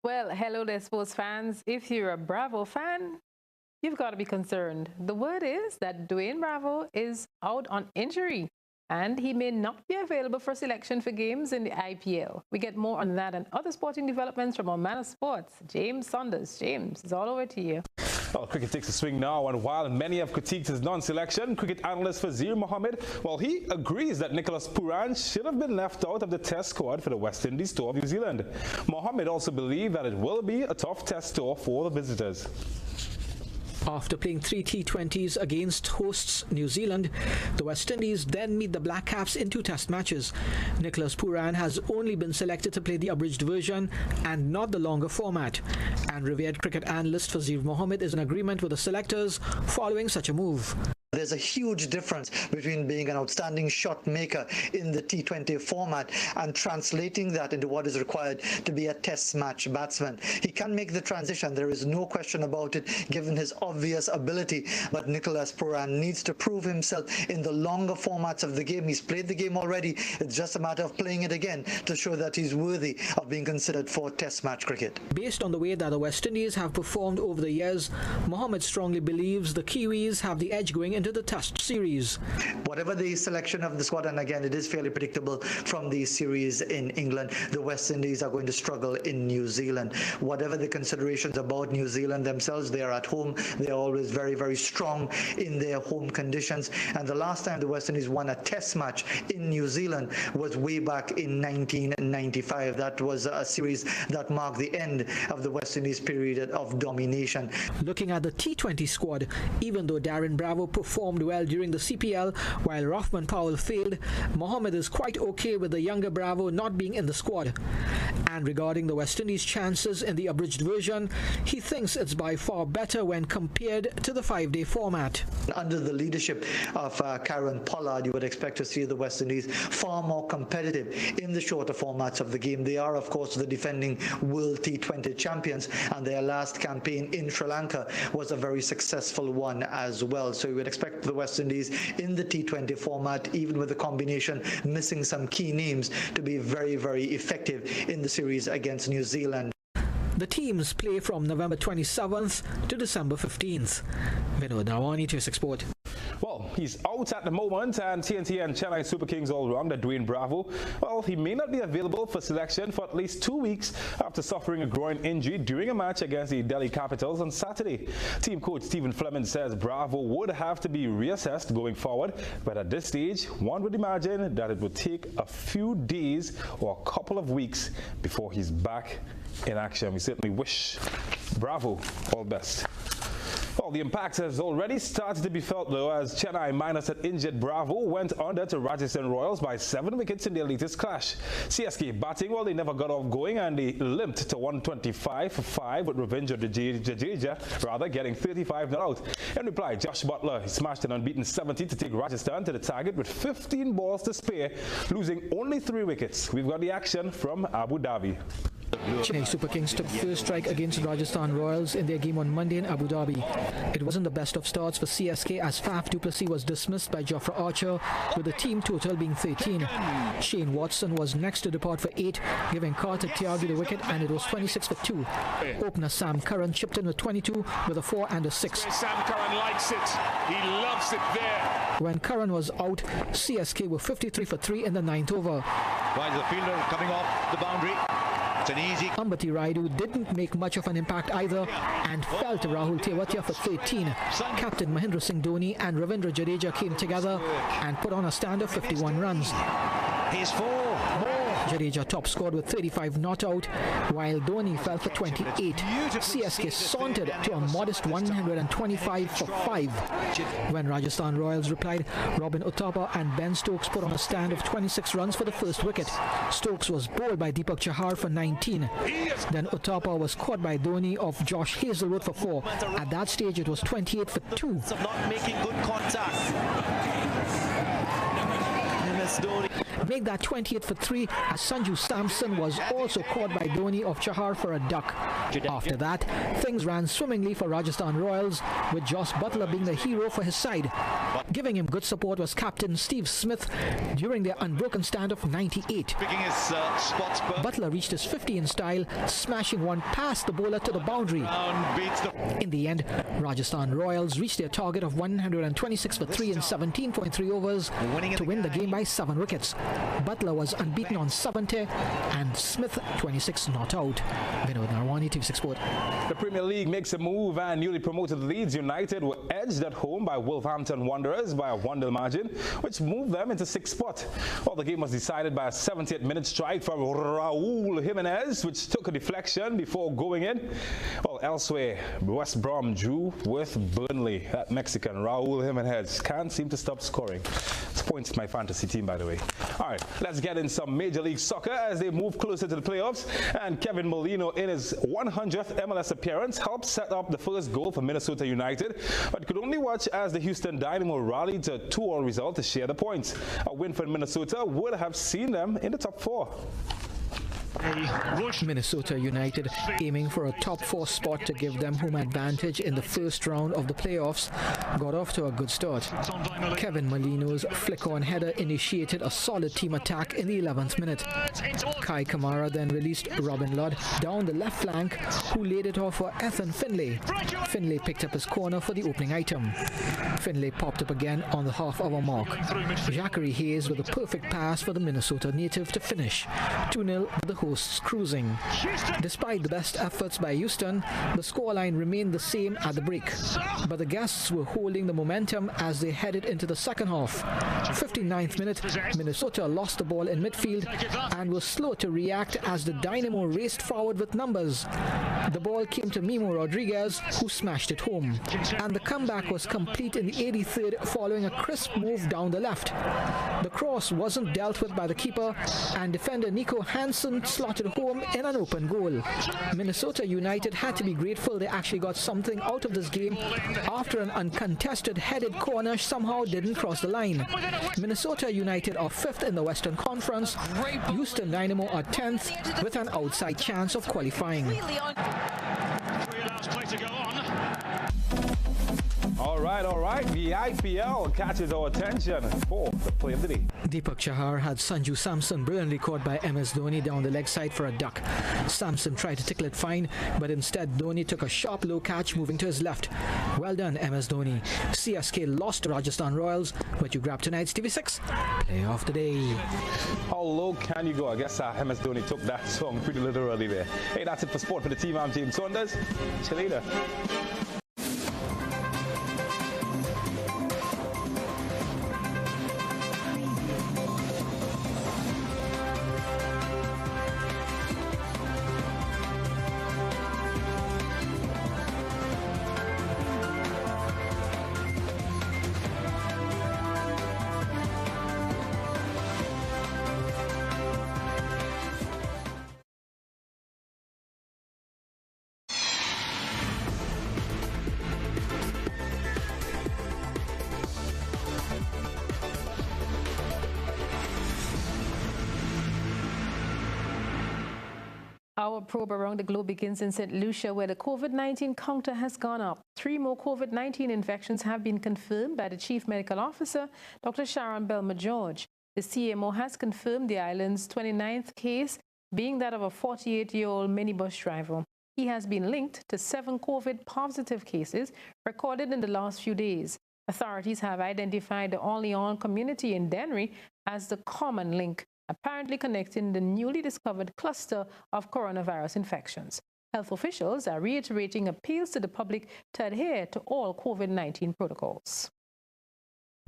Well, hello there, sports fans. If you're a Bravo fan, you've got to be concerned. The word is that Dwayne Bravo is out on injury. and he may not be available for selection for games in the IPL. We get more on that and other sporting developments from our man of sports, James Saunders. James, it's all over to you. Well, cricket takes a swing now, and while many have critiqued his non-selection, cricket analyst Fazir Mohammed, well, he agrees that Nicholas Pooran should have been left out of the test squad for the West Indies tour of New Zealand. Mohammed also believes that it will be a tough test tour for the visitors. After playing 3 T20s against hosts New Zealand, the West Indies then meet the Black Caps in 2 test matches. Nicholas Pooran has only been selected to play the abridged version and not the longer format. And revered cricket analyst Fazir Mohammed is in agreement with the selectors following such a move. There's a huge difference between being an outstanding shot maker in the T20 format and translating that into what is required to be a test match batsman. He can make the transition, there is no question about it, given his obvious ability, but Nicholas Pooran needs to prove himself in the longer formats of the game. He's played the game already, it's just a matter of playing it again to show that he's worthy of being considered for test match cricket. Based on the way that the West Indies have performed over the years, Mohammed strongly believes the Kiwis have the edge going into the test series. Whatever the selection of the squad, and again it is fairly predictable from the series in England, the West Indies are going to struggle in New Zealand. Whatever the considerations about New Zealand themselves, they are at home, they are always very, very strong in their home conditions, and the last time the West Indies won a test match in New Zealand was way back in 1995. That was a series that marked the end of the West Indies period of domination. Looking at the T20 squad, even though Darren Bravo performed well during the CPL while Rahman Powell failed, Mohammed is quite okay with the younger Bravo not being in the squad. And regarding the West Indies' chances in the abridged version, he thinks it's by far better when compared to the 5-day format. Under the leadership of Karen Pollard, you would expect to see the West Indies far more competitive in the shorter formats of the game. They are, of course, the defending World T20 champions, and their last campaign in Sri Lanka was a very successful one as well. So you would expect the West Indies in the T20 format, even with the combination missing some key names, to be very, very effective in the series against New Zealand. The teams play from November 27th to December 15th. Vinod Nawani, 26 Sport. Well, he's out at the moment, and TNT and Chennai Super Kings all-rounder Dwayne Bravo, well, he may not be available for selection for at least 2 weeks after suffering a groin injury during a match against the Delhi Capitals on Saturday. Team coach Stephen Fleming says Bravo would have to be reassessed going forward, but at this stage, one would imagine that it would take a few days or a couple of weeks before he's back in action. We certainly wish Bravo all best. Well, the impact has already started to be felt, though, as Chennai minus an injured Bravo went under to Rajasthan Royals by 7 wickets in their latest clash. CSK batting, well, they never got off going, and they limped to 125 for 5 with Ravindra Jadeja, getting 35 not out. In reply, Josh Butler smashed an unbeaten 70 to take Rajasthan to the target with 15 balls to spare, losing only 3 wickets. We've got the action from Abu Dhabi. Chennai Super Kings took first strike against Rajasthan Royals in their game on Monday in Abu Dhabi. It wasn't the best of starts for CSK as Faf du Plessis was dismissed by Jofra Archer, with the team total being 13. Shane Watson was next to depart for 8, giving Carter Tyagi the wicket, and it was 26 for 2. Opener Sam Curran chipped in with 22 with a 4 and a 6. Sam Curran likes it. He loves it there. When Curran was out, CSK were 53 for 3 in the 9th over. Why is the fielder coming off the boundary? It's an easy. Ambati Raidu didn't make much of an impact either and fell to Rahul Tewatia for 13. Captain Mahendra Singh Dhoni and Ravindra Jadeja came together and put on a stand of 51 runs. Here's 4 more. Jadeja top scored with 35 not out, while Dhoni fell for 28. CSK sauntered to a modest 125 for 5. When Rajasthan Royals replied, Robin Uthappa and Ben Stokes put on a stand of 26 runs for the first wicket. Stokes was bowled by Deepak Chahar for 19. Then Uthappa was caught by Dhoni of Josh Hazlewood for 4. At that stage, it was 28 for 2. Of not making good contact. make that 28 for 3 as Sanju Samson was also caught by Dhoni of Chahar for a duck. After that, things ran swimmingly for Rajasthan Royals, with Joss Butler being the hero for his side. Giving him good support was captain Steve Smith during their unbroken stand of 98. Butler reached his 50 in style, smashing one past the bowler to the boundary. In the end, Rajasthan Royals reached their target of 126 for 3 in 17.3 overs to win the game by 7 wickets. Butler was unbeaten on 70 and Smith 26 not out. Vinod Narwani, TV6 Sport. The Premier League makes a move and newly promoted Leeds United were edged at home by Wolverhampton Wanderers by a 1-0 margin, which moved them into 6th spot. Well, the game was decided by a 78-minute strike from Raul Jimenez, which took a deflection before going in. Well, elsewhere, West Brom drew with Burnley. That Mexican, Raul Jimenez, can't seem to stop scoring. It's points to my fantasy team, by the way. All right, let's get in some Major League Soccer as they move closer to the playoffs. And Kevin Molino, in his 100th MLS appearance, helped set up the first goal for Minnesota United, but could only watch as the Houston Dynamo rallied to a 2-2 result to share the points. A win for Minnesota would have seen them in the top 4. Minnesota United aiming for a top 4 spot to give them home advantage in the first round of the playoffs got off to a good start. Kevin Molino's flick-on header initiated a solid team attack in the 11th minute. Kai Kamara then released Robin Lod down the left flank, who laid it off for Ethan Finlay. Finlay picked up his corner for the opening item. Finlay popped up again on the half-hour mark. Zachary Hayes with a perfect pass for the Minnesota native to finish. 2-0 the hosts cruising. Despite the best efforts by Houston, the scoreline remained the same at the break. But the guests were holding the momentum as they headed into the second half. 59th minute, Minnesota lost the ball in midfield and was slow to react as the Dynamo raced forward with numbers. The ball came to Mimo Rodriguez, who smashed it home. And the comeback was complete in the 83rd following a crisp move down the left. The cross wasn't dealt with by the keeper and defender Nico Hansen slotted home in an open goal. Minnesota United had to be grateful they actually got something out of this game after an uncontested headed corner somehow didn't cross the line. Minnesota United are 5th in the Western Conference. Houston Dynamo are 10th with an outside chance of qualifying. All right. The IPL catches our attention for the play of the day. Deepak Chahar had Sanju Samson brilliantly caught by MS Dhoni down the leg side for a duck. Samson tried to tickle it fine, but instead Dhoni took a sharp low catch moving to his left. Well done, MS Dhoni. CSK lost to Rajasthan Royals, but you grab tonight's TV6 play of the day. How low can you go? I guess MS Dhoni took that song pretty literally there. Hey, that's it for sport for the team. I'm James Saunders. See you later. Our probe around the globe begins in St. Lucia, where the COVID-19 counter has gone up. 3 more COVID-19 infections have been confirmed by the Chief Medical Officer, Dr. Sharon Belma-George. The CMO has confirmed the island's 29th case, being that of a 48-year-old minibus driver. He has been linked to 7 COVID-positive cases recorded in the last few days. Authorities have identified the Orleans community in Dennery as the common link, apparently connecting the newly discovered cluster of coronavirus infections. Health officials are reiterating appeals to the public to adhere to all COVID-19 protocols.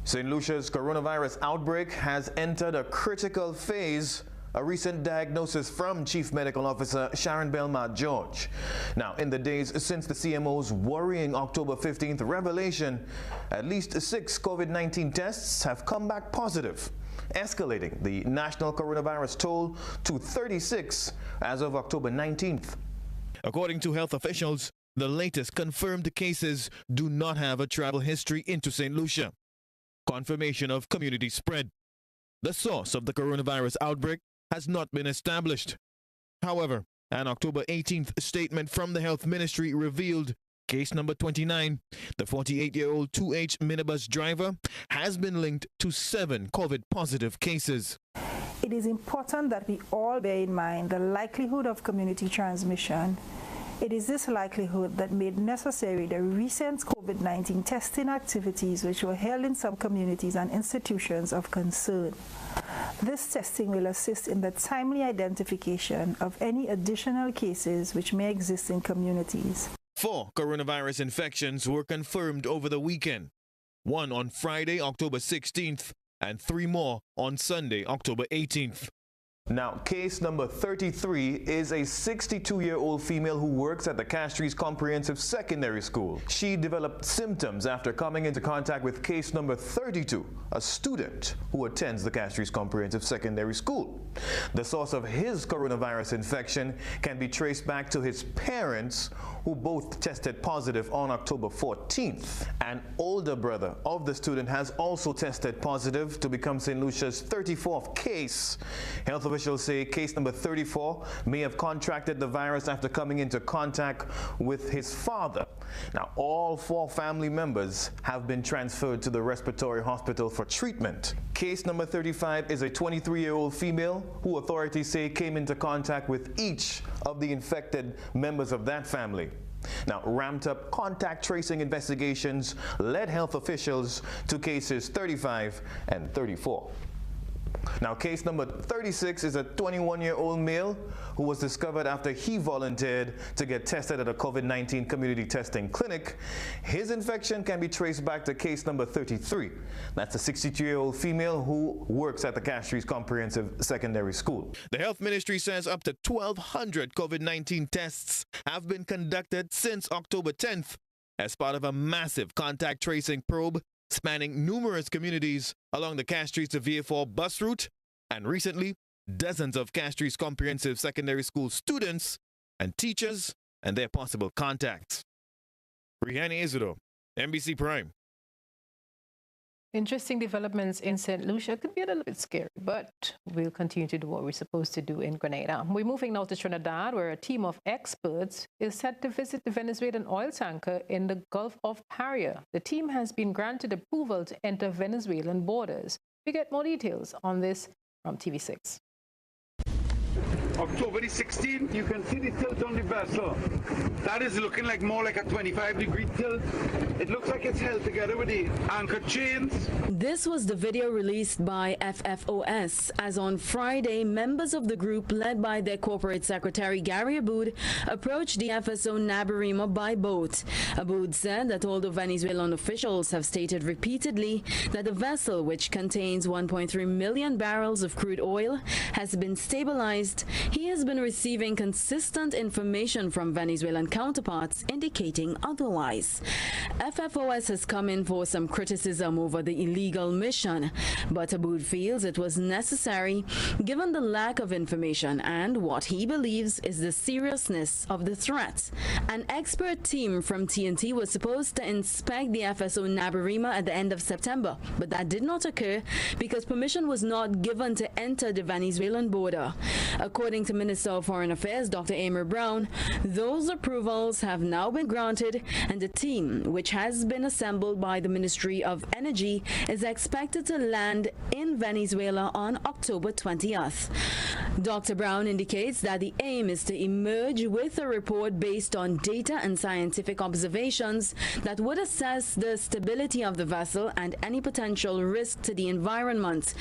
St. Lucia's coronavirus outbreak has entered a critical phase. A recent diagnosis from Chief Medical Officer Sharon Belma-George. Now, in the days since the CMO's worrying October 15th revelation, at least 6 COVID-19 tests have come back positive, escalating the national coronavirus toll to 36 as of October 19th. According to health officials, the latest confirmed cases do not have a travel history into St. Lucia. Confirmation of community spread. The source of the coronavirus outbreak has not been established. However, an October 18th statement from the Health Ministry revealed case number 29, the 48-year-old 2H minibus driver, has been linked to 7 COVID-positive cases. It is important that we all bear in mind the likelihood of community transmission. It is this likelihood that made necessary the recent COVID-19 testing activities which were held in some communities and institutions of concern. This testing will assist in the timely identification of any additional cases which may exist in communities. 4 coronavirus infections were confirmed over the weekend, 1 on Friday, October 16th, and 3 more on Sunday, October 18th. Now, case number 33 is a 62-year-old female who works at the Castries Comprehensive Secondary School. She developed symptoms after coming into contact with case number 32, a student who attends the Castries Comprehensive Secondary School. The source of his coronavirus infection can be traced back to his parents, who both tested positive on October 14th. An older brother of the student has also tested positive to become St. Lucia's 34th case. Health officials say case number 34 may have contracted the virus after coming into contact with his father. Now, all 4 family members have been transferred to the respiratory hospital for treatment. Case number 35 is a 23-year-old female who authorities say came into contact with each of the infected members of that family. Now, ramped up contact tracing investigations led health officials to cases 35 and 34. Now, case number 36 is a 21-year-old male who was discovered after he volunteered to get tested at a COVID-19 community testing clinic. His infection can be traced back to case number 33. That's a 62-year-old female who works at the Castries Comprehensive Secondary School. The Health Ministry says up to 1,200 COVID-19 tests have been conducted since October 10th as part of a massive contact tracing probe spanning numerous communities along the Castries to Vieux-Fort bus route, and recently, dozens of Castries Comprehensive Secondary School students and teachers and their possible contacts. Rihanna Isidore, NBC Prime. Interesting developments in St. Lucia. Could be a little bit scary, but we'll continue to do what we're supposed to do in Grenada. We're moving now to Trinidad, where a team of experts is set to visit the Venezuelan oil tanker in the Gulf of Paria. The team has been granted approval to enter Venezuelan borders. We get more details on this from TV6. October the 16th, you can see the tilt on the vessel. That is looking like more like a 25-degree tilt. It looks like it's held together with the anchor chains. This was the video released by FFOS, as on Friday, members of the group led by their corporate secretary Gary Aboud approached the FSO Nabarima by boat. Aboud said that although Venezuelan officials have stated repeatedly that the vessel, which contains 1.3 million barrels of crude oil, has been stabilized, he has been receiving consistent information from Venezuelan counterparts indicating otherwise. FFOS has come in for some criticism over the illegal mission, but Aboud feels it was necessary given the lack of information and what he believes is the seriousness of the threat. An expert team from TNT was supposed to inspect the FSO Nabarima at the end of September, but that did not occur because permission was not given to enter the Venezuelan border. According to Minister of Foreign Affairs Dr. Amir Brown, those approvals have now been granted, and the team, which has been assembled by the Ministry of Energy, is expected to land in Venezuela on October 20th. Dr. Brown indicates that the aim is to emerge with a report based on data and scientific observations that would assess the stability of the vessel and any potential risk to the environment.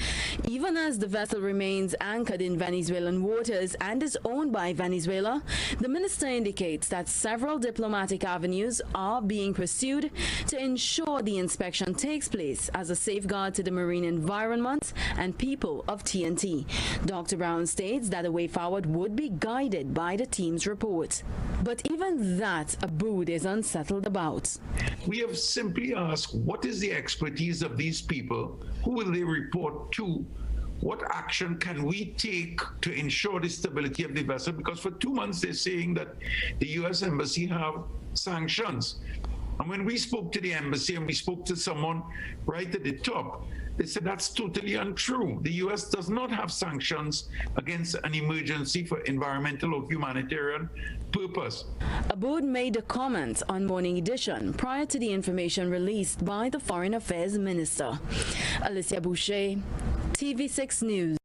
Even as the vessel remains anchored in Venezuelan waters and is owned by Venezuela, the minister indicates that several diplomatic avenues are being pursued to ensure the inspection takes place as a safeguard to the marine environment and people of TNT. Dr. Brown states that the way forward would be guided by the team's report. But even that, Aboud is unsettled about. We have simply asked, what is the expertise of these people? Who will they report to? What action can we take to ensure the stability of the vessel? Because for 2 months they're saying that the U.S. Embassy have sanctions. And when we spoke to the embassy and we spoke to someone right at the top, they said that's totally untrue. The U.S. does not have sanctions against an emergency for environmental or humanitarian purpose. Aboud made the comments on Morning Edition prior to the information released by the Foreign Affairs Minister. Alicia Boucher, TV6 News.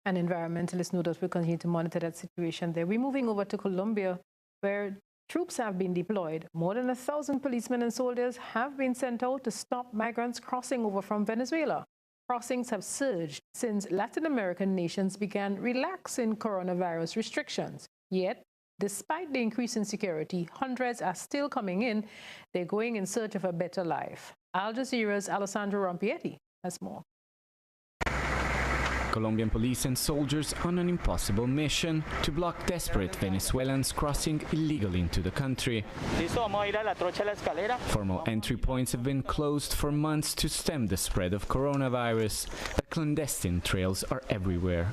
And environmentalists know that we'll continue to monitor that situation there. We're moving over to Colombia, where troops have been deployed. More than 1,000 policemen and soldiers have been sent out to stop migrants crossing over from Venezuela. Crossings have surged since Latin American nations began relaxing coronavirus restrictions. Yet, despite the increase in security, hundreds are still coming in. They're going in search of a better life. Al Jazeera's Alessandro Rampietti has more. Colombian police and soldiers on an impossible mission to block desperate Venezuelans crossing illegally into the country. Formal entry points have been closed for months to stem the spread of coronavirus, but clandestine trails are everywhere.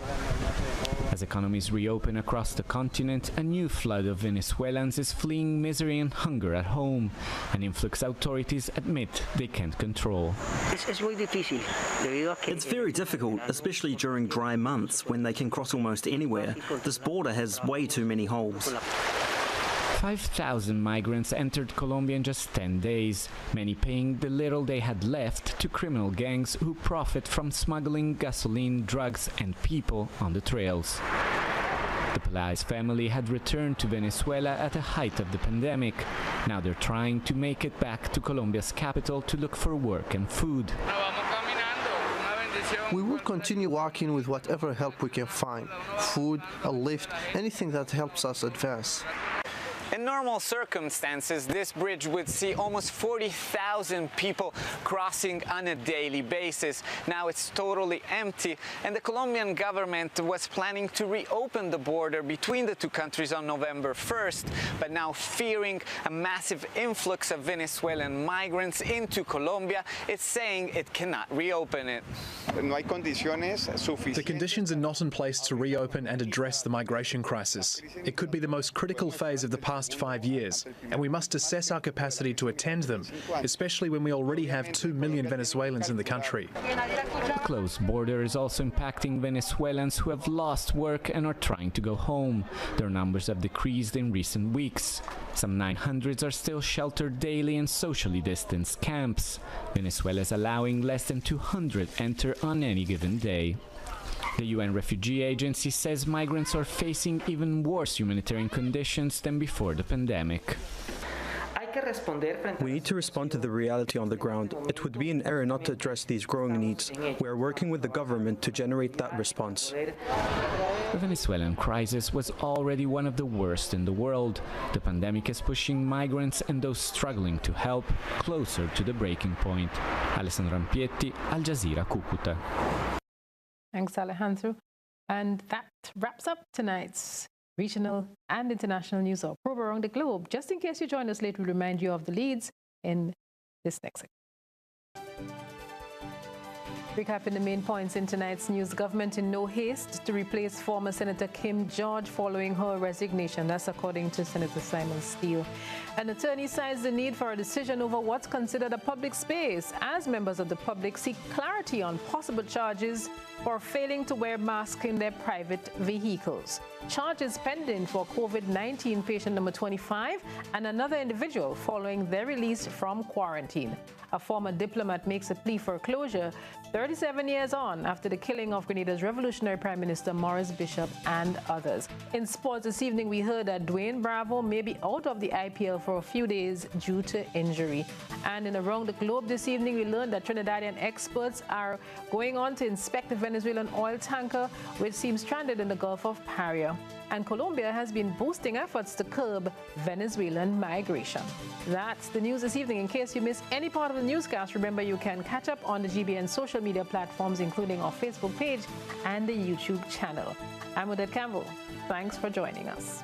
As economies reopen across the continent, a new flood of Venezuelans is fleeing misery and hunger at home, an influx authorities admit they can't control. It's very difficult, especially during dry months when they can cross almost anywhere. This border has way too many holes. 5,000 migrants entered Colombia in just 10 days, many paying the little they had left to criminal gangs who profit from smuggling gasoline, drugs and people on the trails. The Peláez family had returned to Venezuela at the height of the pandemic. Now they're trying to make it back to Colombia's capital to look for work and food. We will continue walking with whatever help we can find. Food, a lift, anything that helps us advance. In normal circumstances, this bridge would see almost 40,000 people crossing on a daily basis. Now it's totally empty, and the Colombian government was planning to reopen the border between the two countries on November 1st, but now fearing a massive influx of Venezuelan migrants into Colombia, it's saying it cannot reopen it. The conditions are not in place to reopen and address the migration crisis. It could be the most critical phase of the past 5 years, and we must assess our capacity to attend them, especially when we already have 2 million Venezuelans in the country. The closed border is also impacting Venezuelans who have lost work and are trying to go home. Their numbers have decreased in recent weeks. Some 900 are still sheltered daily in socially distanced camps. Venezuela is allowing less than 200 enter on any given day. The UN Refugee Agency says migrants are facing even worse humanitarian conditions than before the pandemic. We need to respond to the reality on the ground. It would be an error not to address these growing needs. We are working with the government to generate that response. The Venezuelan crisis was already one of the worst in the world. The pandemic is pushing migrants and those struggling to help closer to the breaking point. Alessandro Rampietti, Al Jazeera, Cúcuta. Thanks, Alejandro. And that wraps up tonight's regional and international news or probe around the globe. Just in case you join us late, we remind you of the leads in this next section. Recapping the main points in tonight's news, government in no haste to replace former Senator Kim George following her resignation. That's according to Senator Simon Steele. An attorney cites the need for a decision over what's considered a public space as members of the public seek clarity on possible charges for failing to wear masks in their private vehicles. Charges pending for COVID-19 patient number 25 and another individual following their release from quarantine. A former diplomat makes a plea for closure 37 years on after the killing of Grenada's revolutionary Prime Minister Maurice Bishop and others. In sports this evening, we heard that Dwayne Bravo may be out of the IPL for a few days due to injury. And in Around the Globe this evening, we learned that Trinidadian experts are going on to inspect the Venezuelan oil tanker, which seems stranded in the Gulf of Paria. And Colombia has been boosting efforts to curb Venezuelan migration. That's the news this evening. In case you missed any part of the newscast, remember you can catch up on the GBN social media platforms, including our Facebook page and the YouTube channel. I'm Odette Campbell. Thanks for joining us.